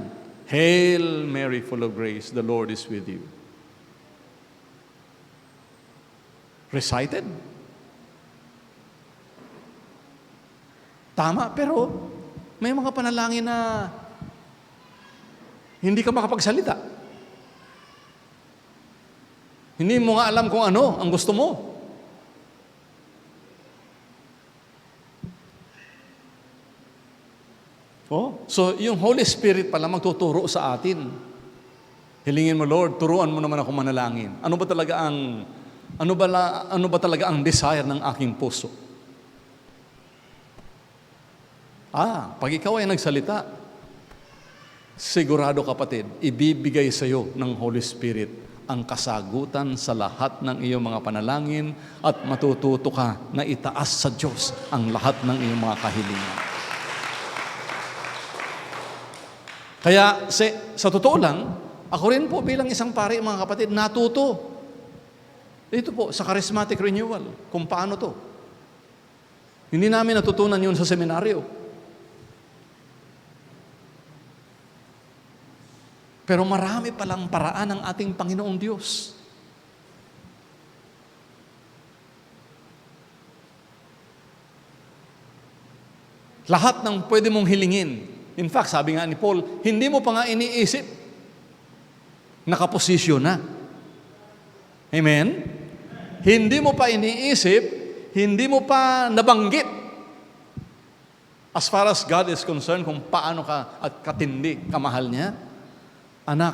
Speaker 2: Hail Mary, full of grace, the Lord is with you. Recited. Tama, pero may mga panalangin na hindi ka makapagsalita. Hindi mo nga alam kung ano ang gusto mo. So yung Holy Spirit pala magtuturo sa atin. Hilingin mo, Lord, turuan mo naman ako manalangin. Ano ba talaga ang desire ng aking puso? Pag ikaw ay nagsalita, sigurado kapatid, ibibigay sa iyo ng Holy Spirit ang kasagutan sa lahat ng iyong mga panalangin at matututo ka na itaas sa Diyos ang lahat ng iyong mga kahilingan. Kaya sa totoo lang, ako rin po bilang isang pari, mga kapatid, natuto. Ito po, sa charismatic renewal, kung paano to. Hindi namin natutunan yun sa seminaryo. Pero marami palang paraan ng ating Panginoong Diyos. Lahat ng pwede mong hilingin. In fact, sabi nga ni Paul, hindi mo pa nga iniisip. Nakaposisyon na. Amen? Hindi mo pa iniisip, hindi mo pa nabanggit. As far as God is concerned, kung paano ka at katindi, kamahal niya, anak,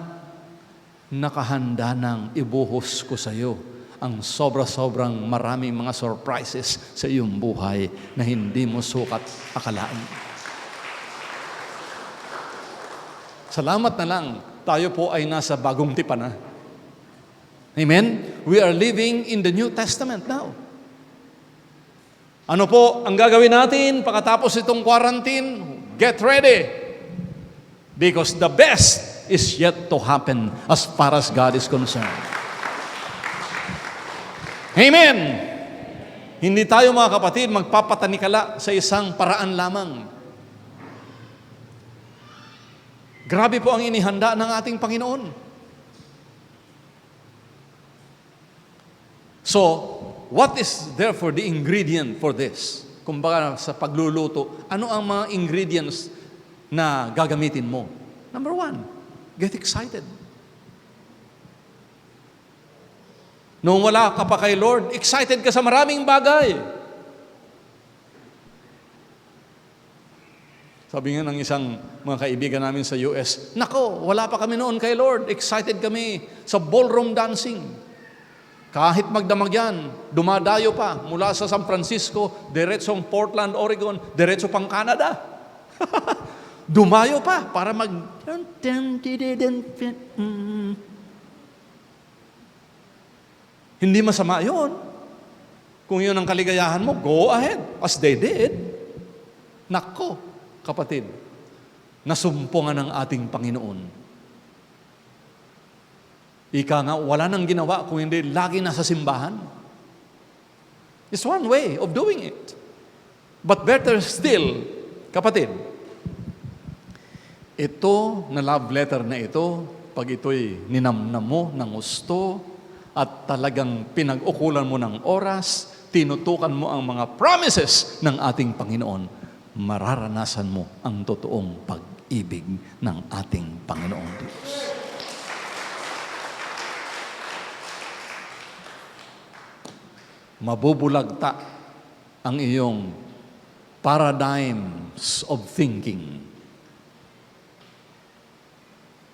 Speaker 2: nakahanda nang ibuhos ko sa iyo ang sobra-sobrang maraming mga surprises sa iyong buhay na hindi mo sukat akalaan. Salamat na lang, tayo po ay nasa bagong tipan na. Amen? We are living in the New Testament now. Ano po ang gagawin natin pagkatapos itong quarantine? Get ready. Because the best is yet to happen as far as God is concerned. Amen! Hindi tayo mga kapatid magpapatanikala sa isang paraan lamang. Grabe po ang inihanda ng ating Panginoon. So, what is therefore the ingredient for this? Kumbaga sa pagluluto, ano ang mga ingredients na gagamitin mo? Number 1, get excited. Nung wala ka pa kay Lord, excited ka sa maraming bagay. Sabi nga ng isang mga kaibigan namin sa US, nako, wala pa kami noon kay Lord. Excited kami sa ballroom dancing. Kahit magdamag yan, dumadayo pa mula sa San Francisco, diretsong Portland, Oregon, diretso pang Canada. Dumayo pa para mag... Hindi masama yun. Kung yun ang kaligayahan mo, go ahead, as they did. Nako, kapatid, nasumpungan ng ating Panginoon. Ika nga, wala nang ginawa kung hindi lagi nasa simbahan. It's one way of doing it. But better still, kapatid, ito na love letter na ito, pag ito'y ninamnam mo ng gusto at talagang pinag-ukulan mo ng oras, tinutukan mo ang mga promises ng ating Panginoon, mararanasan mo ang totoong pag-ibig ng ating Panginoong Diyos. Mabubulagta ang iyong paradigms of thinking.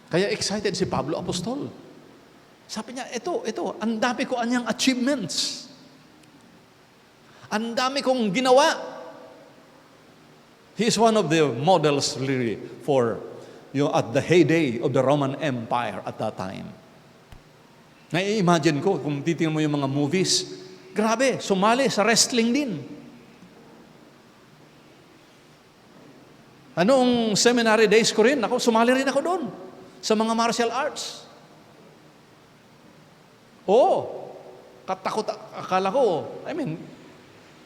Speaker 2: Kaya excited si Pablo Apostol. Sabi niya, ito, ang dami ko anyang achievements. Ang dami kong ginawa. He is one of the models really for, at the heyday of the Roman Empire at that time. Nai-imagine ko, kung titingnan mo yung mga movies, grabe, sumali sa wrestling din. Anong seminary days ko rin, sumali rin ako doon sa mga martial arts. Katakot, akala ko,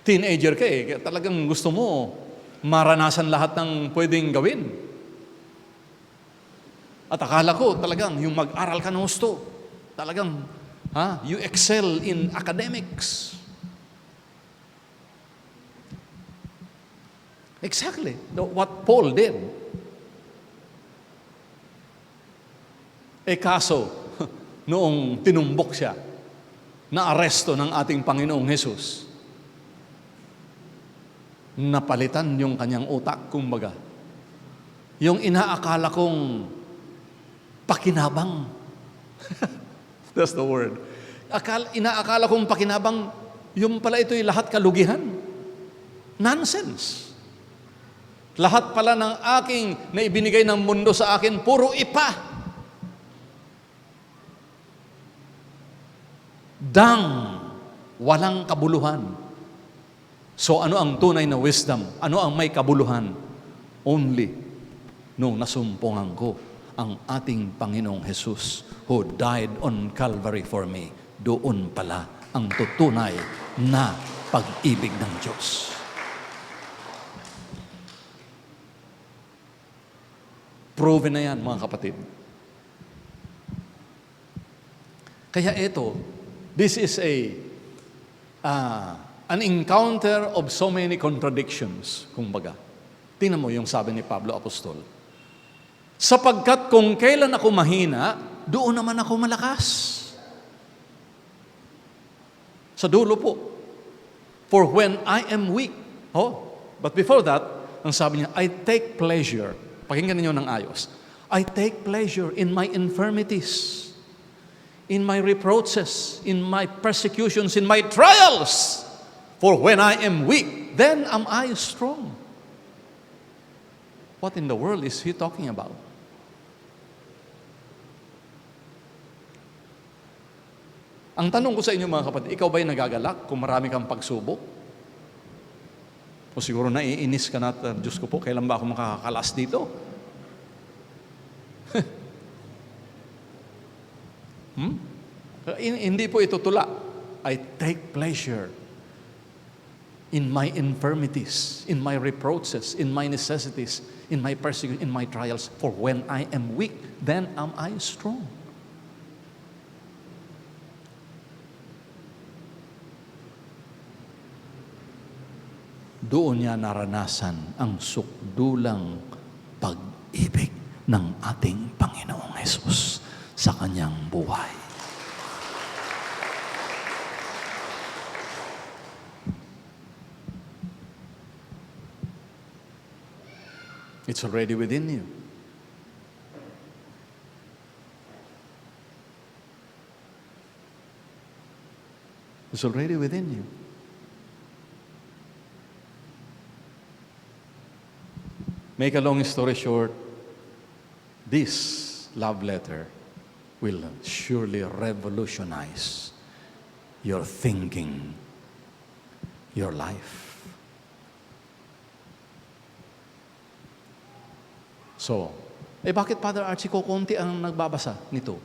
Speaker 2: teenager ka kaya talagang gusto mo maranasan lahat ng pwedeng gawin. At akala ko talagang yung mag-aral ka ng gusto, talagang you excel in academics. Exactly what Paul did. Kaso, noong tinumbok siya, na-aresto ng ating Panginoong Hesus, napalitan yung kanyang utak, kumbaga. Yung inaakala kong pakinabang. That's the word. Inaakala kong pakinabang, yung pala ito'y lahat kalugihan. Nonsense. Lahat pala ng aking na ibinigay ng mundo sa akin, puro ipa. Walang kabuluhan. So ano ang tunay na wisdom? Ano ang may kabuluhan? Only nung nasumpungan ko ang ating Panginoong Jesus who died on Calvary for me. Doon pala ang tutunay na pag-ibig ng Diyos. Proven na yan, mga kapatid. Kaya this is an encounter of so many contradictions, kumbaga. Tingnan mo yung sabi ni Pablo Apostol. Sapagkat kung kailan ako mahina, doon naman ako malakas. Sa dulo po. For when I am weak. But before that, ang sabi niya, I take pleasure. Pakinggan niyo ng ayos. I take pleasure in my infirmities, in my reproaches, in my persecutions, in my trials. For when I am weak, then am I strong. What in the world is he talking about? Ang tanong ko sa inyo, mga kapatid, ikaw ba'y nagagalak kung marami kang pagsubok? O siguro naiinis ka na, Diyos ko po, kailan ba ako makakakalas dito? Hindi po ito tula. I take pleasure in my infirmities, in my reproaches, in my necessities, in my persecution, in my trials. For when I am weak, then am I strong. Doon niya naranasan ang sukdulang pag-ibig ng ating Panginoong Hesus sa kanyang buhay. It's already within you. It's already within you. Make a long story short, this love letter will surely revolutionize your thinking, your life. So, bakit Father Archie ko konti ang nagbabasa nito?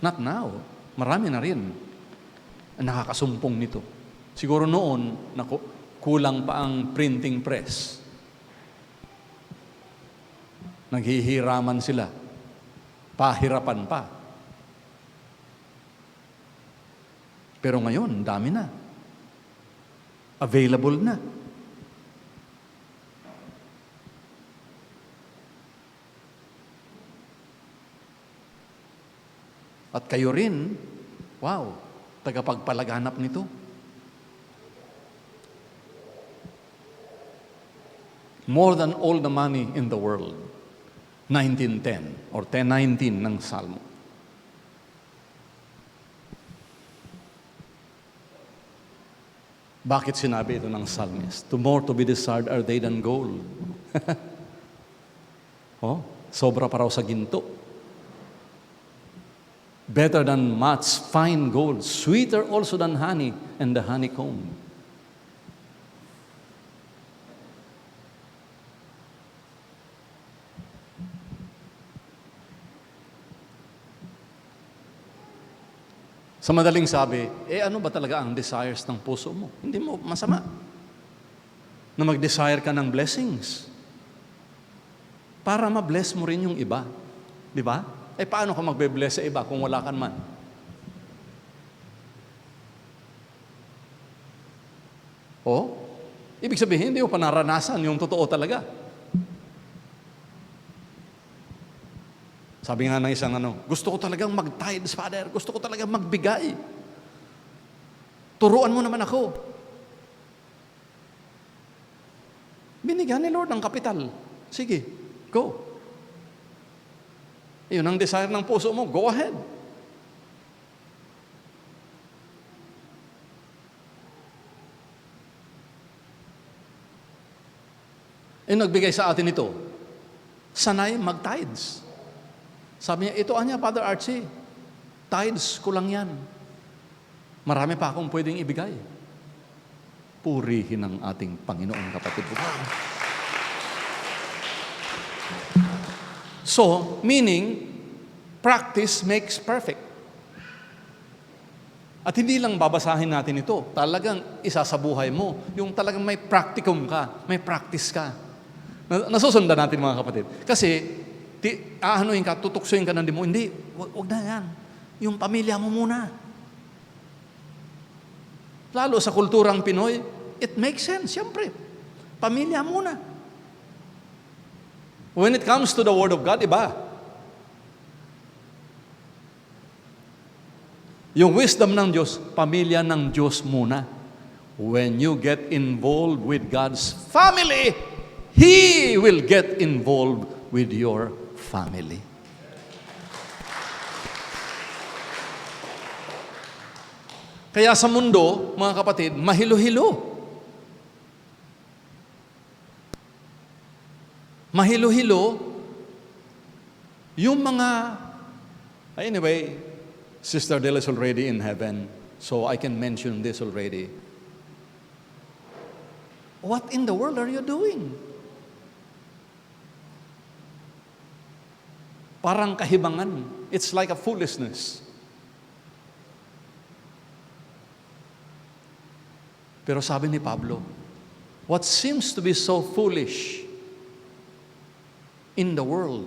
Speaker 2: Not now. Marami na rin ang nakakasumpong nito. Siguro noon, kulang pa ang printing press. Naghihiraman sila. Pahirapan pa.
Speaker 4: Pero ngayon, dami na. Available na. At kayo rin, wow, tagapagpalaganap nito. More than all the money in the world. 19:10 or 10:19 ng Salmo. Bakit sinabi ito ng psalmist? To more to be desired are they than gold. Sobra pa raw sa ginto. Better than much fine gold, sweeter also than honey and the honeycomb. Sa madaling sabi, ano ba talaga ang desires ng puso mo? Hindi mo masama na mag-desire ka ng blessings para ma-bless mo rin yung iba. Di ba? Paano ka magbe-bless sa iba kung wala ka man? Ibig sabihin, hindi mo pa naranasan yung totoo talaga. Sabi nga ng isang gusto ko talagang mag-tithes, Father. Gusto ko talagang magbigay. Turuan mo naman ako. Binigyan ni Lord ng kapital. Sige, go. Yun ang desire ng puso mo, go ahead. Nagbigay sa atin ito, sanay mag-tithes. Sabi niya, ito anya, Father Archie, tithes ko lang yan. Marami pa akong pwedeng ibigay. Purihin ang ating Panginoon, kapatid ko. So, meaning, practice makes perfect. At hindi lang babasahin natin ito, talagang isa sa buhay mo, yung talagang may practicum ka, may practice ka. Nasusundan natin mga kapatid. Kasi, aanuhin ka, tutuksuin ka ng demo. Hindi, wag na yan. Yung pamilya mo muna. Lalo sa kulturang Pinoy, it makes sense, siyempre. Pamilya muna. When it comes to the Word of God, iba. Yung wisdom ng Diyos, pamilya ng Diyos muna. When you get involved with God's family, He will get involved with your family. Kaya sa mundo, mga kapatid, mahilo-hilo. Mahilo-hilo yung mga, anyway, Sister Del is already in heaven, so I can mention this already. What in the world are you doing? Parang kahibangan. It's like a foolishness. Pero sabi ni Pablo, what seems to be so foolish in the world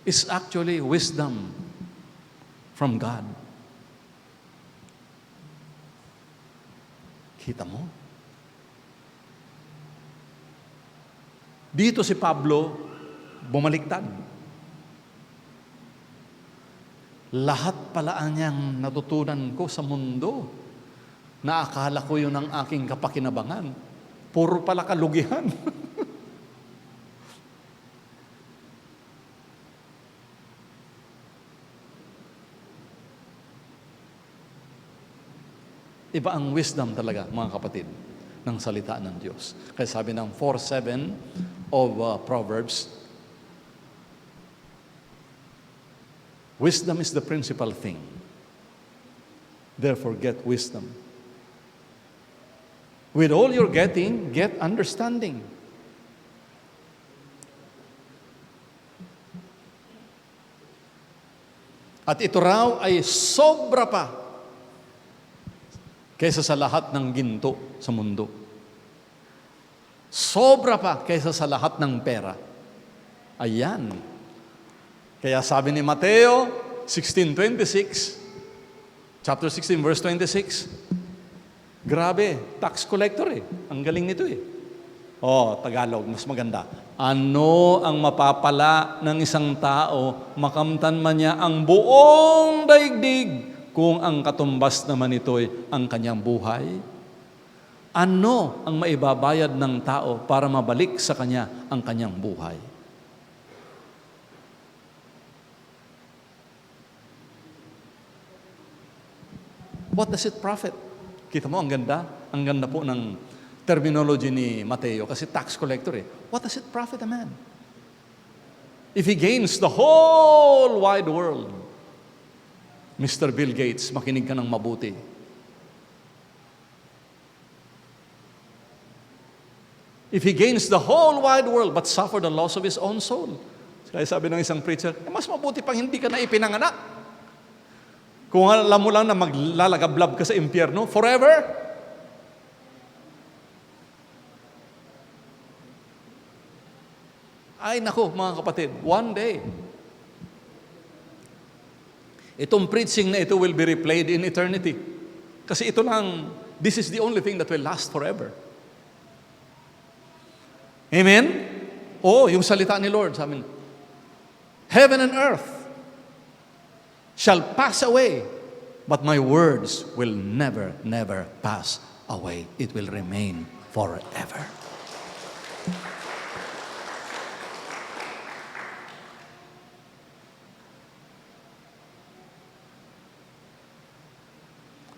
Speaker 4: is actually wisdom from God. Kita mo? Dito si Pablo, bumaliktad. Lahat pala niyang natutunan ko sa mundo na akala ko yun ang aking kapakinabangan. Puro pala kalugihan. Iba ang wisdom talaga, mga kapatid, ng salita ng Diyos. Kaya sabi ng 4:7 of Proverbs, wisdom is the principal thing. Therefore, get wisdom. With all you're getting, get understanding. At ito raw ay sobra pa kaysa sa lahat ng ginto sa mundo. Sobra pa kaysa sa lahat ng pera. Ayan. Kaya sabi ni Mateo 16:26, Chapter 16, verse 26. Grabe, tax collector eh. Ang galing nito eh. Tagalog, mas maganda. Ano ang mapapala ng isang tao, makamtan man niya ang buong daigdig, kung ang katumbas naman ito'y ang kanyang buhay? Ano ang maibabayad ng tao para mabalik sa kanya ang kanyang buhay? What does it profit? Kita mo, ang ganda. Ang ganda po ng terminology ni Mateo kasi tax collector eh. What does it profit a man? If he gains the whole wide world. Mr. Bill Gates, makinig ka ng mabuti. If he gains the whole wide world but suffer the loss of his own soul. Kaya sabi ng isang preacher, mas mabuti pang hindi ka na ipinanganak. Kung alam mo lang na maglalagablab ka sa impyerno, forever. Ay nako, mga kapatid, one day, itong preaching na ito will be replayed in eternity. Kasi ito lang, this is the only thing that will last forever. Amen? Yung salita ni Lord, sabi niya, heaven and earth shall pass away, but my words will never, never pass away. It will remain forever.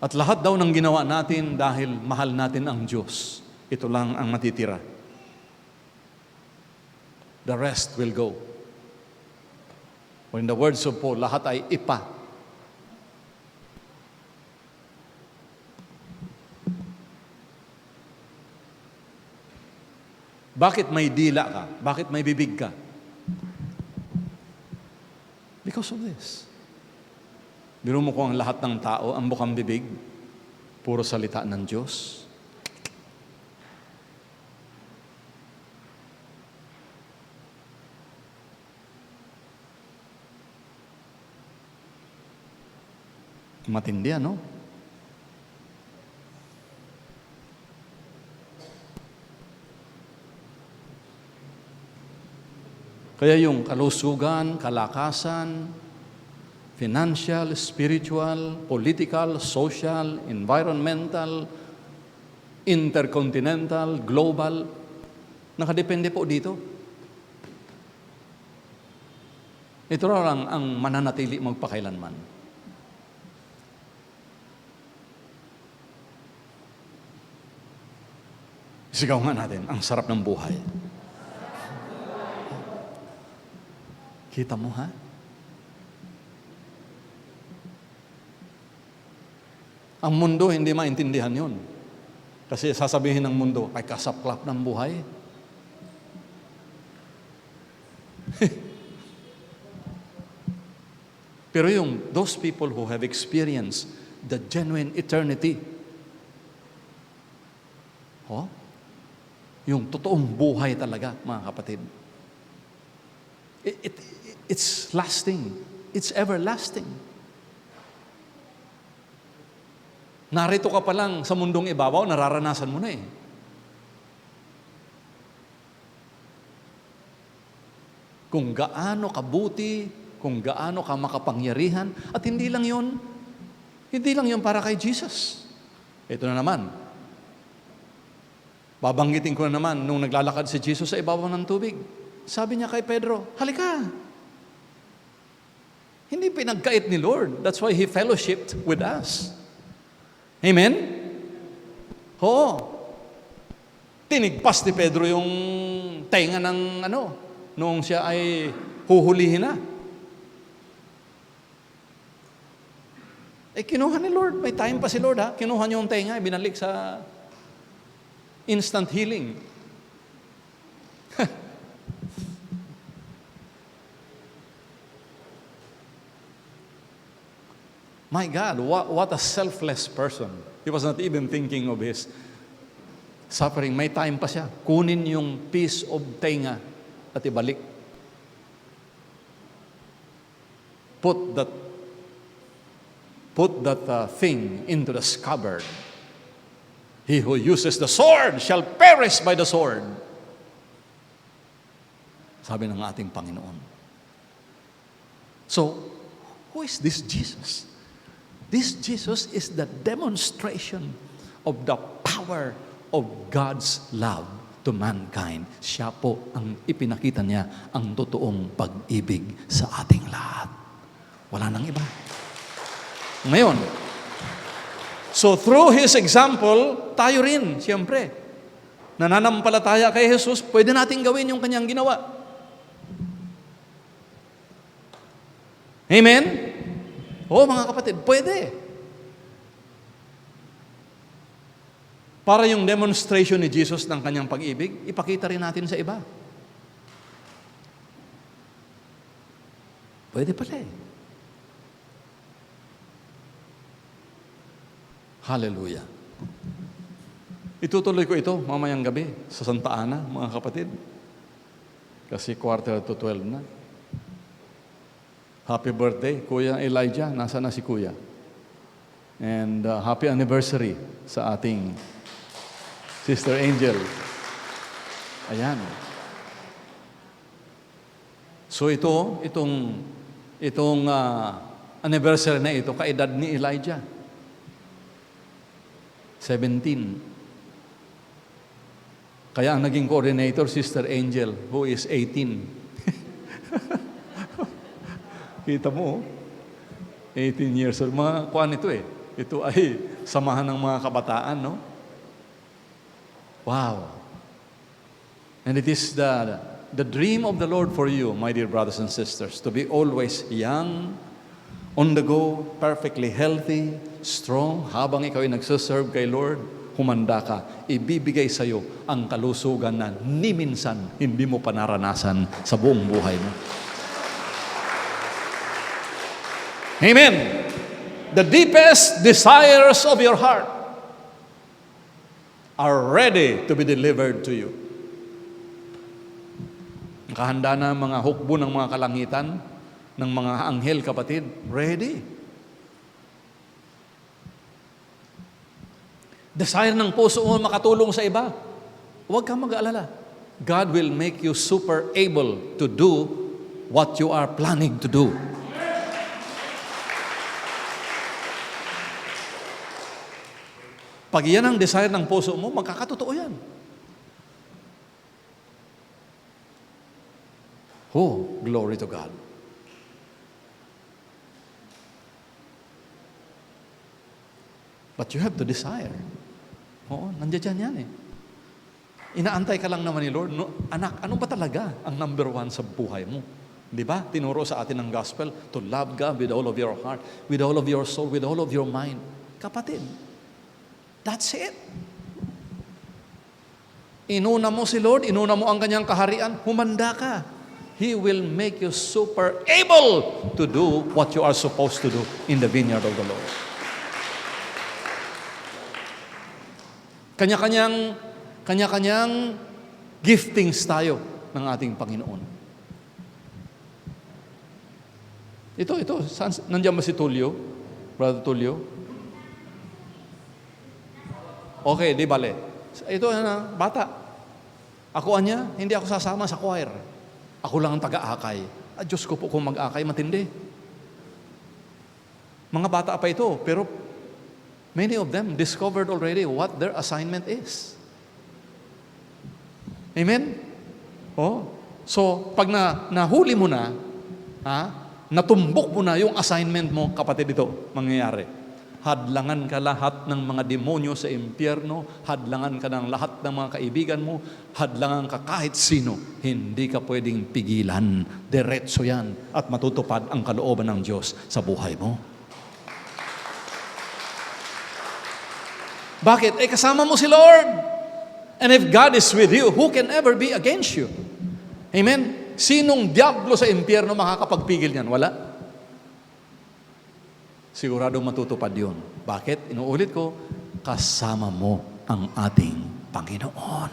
Speaker 4: At lahat daw ng ginawa natin dahil mahal natin ang Diyos, ito lang ang matitira. The rest will go. Or in the words of Paul, lahat ay ipa. Bakit may dila ka? Bakit may bibig ka? Because of this. Biro mo ko ang lahat ng tao, ang bukang bibig, puro salita ng Diyos. Matindi, ano? Kaya yung kalusugan, kalakasan, financial, spiritual, political, social, environmental, intercontinental, global, nakadepende po dito. Ito lang ang mananatili magpakailanman. Sigaw nga natin, ang sarap ng buhay. Kita mo, ha? Ang mundo, hindi maintindihan yun. Kasi sasabihin ng mundo, ay kasaklap ng buhay. Pero those people who have experienced the genuine eternity, yung totoong buhay talaga, mga kapatid. It's lasting. It's everlasting. Narito ka pa lang sa mundong ibabaw, nararanasan mo na eh. Kung gaano kabuti, kung gaano ka makapangyarihan, at hindi lang yun para kay Jesus. Ito na naman. Babanggitin ko na naman, nung naglalakad si Jesus sa ibabaw ng tubig, sabi niya kay Pedro, halika. Hindi pinagkait ni Lord. That's why He fellowshipped with us. Amen? Tinigpas ni Pedro yung tenga ng noong siya ay huhulihin na. Kinuha ni Lord. May time pa si Lord, ha? Kinuha niya yung tenga, binalik sa instant healing. My God, what a selfless person. He was not even thinking of his suffering. May time pa siya. Kunin yung piece of tenga at ibalik. put that thing into the scabbard. He who uses the sword shall perish by the sword. Sabi ng ating Panginoon. So, who is this Jesus? This Jesus is the demonstration of the power of God's love to mankind. Siya po ang ipinakita niya ang totoong pag-ibig sa ating lahat. Wala nang iba. Ngayon, so through His example, tayo rin, siyempre, nananampalataya kay Jesus, pwede natin gawin yung kanyang ginawa. Amen? Oo, mga kapatid, pwede. Para yung demonstration ni Jesus ng kanyang pag-ibig, ipakita rin natin sa iba. Pwede pala eh. Hallelujah. Itutuloy ko ito mamayang gabi sa Santa Ana, mga kapatid. Kasi 11:45 na. Happy birthday, Kuya Elijah. Nasa na si Kuya? And happy anniversary sa ating Sister Angel. Ayan. So itong anniversary na ito, kaedad ni Elijah. 17. Kaya ang naging coordinator, Sister Angel, who is 18. Kita mo, 18 years old. Mga kuwan ito eh. Ito ay samahan ng mga kabataan, no? Wow. And it is the dream of the Lord for you, my dear brothers and sisters, to be always young, on the go, perfectly healthy, strong, habang ikaw ay nagsaserve kay Lord, humanda ka, ibibigay sa iyo ang kalusugan na ni minsan hindi mo pa naranasan sa buong buhay mo. Amen. The deepest desires of your heart are ready to be delivered to you. Nakahanda na mga hukbo ng mga kalangitan, ng mga anghel, kapatid. Ready. Desire ng puso mo makatulong sa iba. Huwag kang mag-aalala. God will make you super able to do what you are planning to do. Pag yan ang desire ng puso mo, magkakatotoo yan. Oh, glory to God. But you have to desire. Oo, nandiyan yan eh. Inaantay ka lang naman ni Lord. No, anak, ano ba talaga ang number one sa buhay mo? Di ba? Tinuro sa atin ng gospel, to love God with all of your heart, with all of your soul, with all of your mind. Kapatid, that's it. Inuna mo si Lord, inuna mo ang kanyang kaharian, humanda ka. He will make you super able to do what you are supposed to do in the vineyard of the Lord. Kanya-kanyang giftings tayo ng ating Panginoon. Ito, nandiyan ba si Tulio? Brother Tulio? Okay, di bale. Ito na, bata. Ako anya, hindi ako sasama sa choir. Ako lang ang taga-akay. Diyos ko po kung mag-akay, matindi. Mga bata pa ito, pero many of them discovered already what their assignment is. Amen? Oh, so, pag nahuli mo na, natumbok mo na yung assignment mo, kapatid, ito, mangyayari. Hadlangan ka lahat ng mga demonyo sa impyerno, hadlangan ka ng lahat ng mga kaibigan mo, hadlangan ka kahit sino. Hindi ka pwedeng pigilan. Diretso yan at matutupad ang kalooban ng Diyos sa buhay mo. Bakit? Kasama mo si Lord. And if God is with you, who can ever be against you? Amen? Sinong diablo sa impyerno makakapagpigil niyan? Wala. Siguradong matutupad yun. Bakit? Inuulit ko, kasama mo ang ating Panginoon.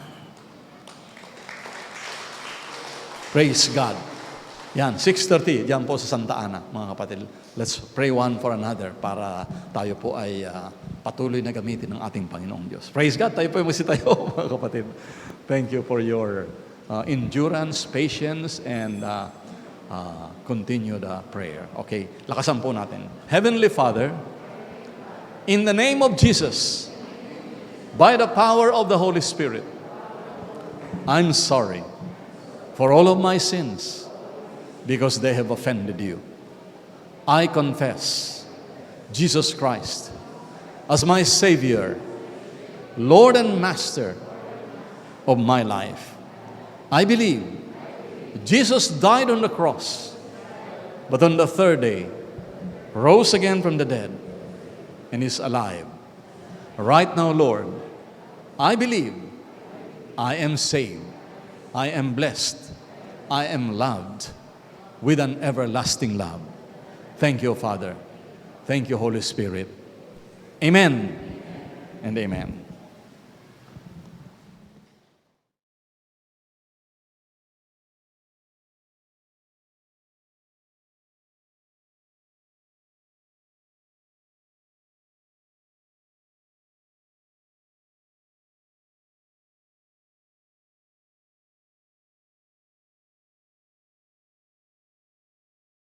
Speaker 4: Praise God. Yan, 6:30, diyan po sa Santa Ana, mga kapatid. Let's pray one for another para tayo po ay patuloy na gamitin ng ating Panginoong Diyos. Praise God, tayo po ay magsitayo, mga kapatid. Thank you for your endurance, patience, and continued prayer. Okay, lakasan po natin. Heavenly Father, in the name of Jesus, by the power of the Holy Spirit, I'm sorry for all of my sins because they have offended you. I confess Jesus Christ as my Savior, Lord and Master of my life. I believe Jesus died on the cross, but on the third day, rose again from the dead and is alive. Right now, Lord, I believe I am saved, I am blessed, I am loved with an everlasting love. Thank you, Father. Thank you, Holy Spirit. Amen and amen.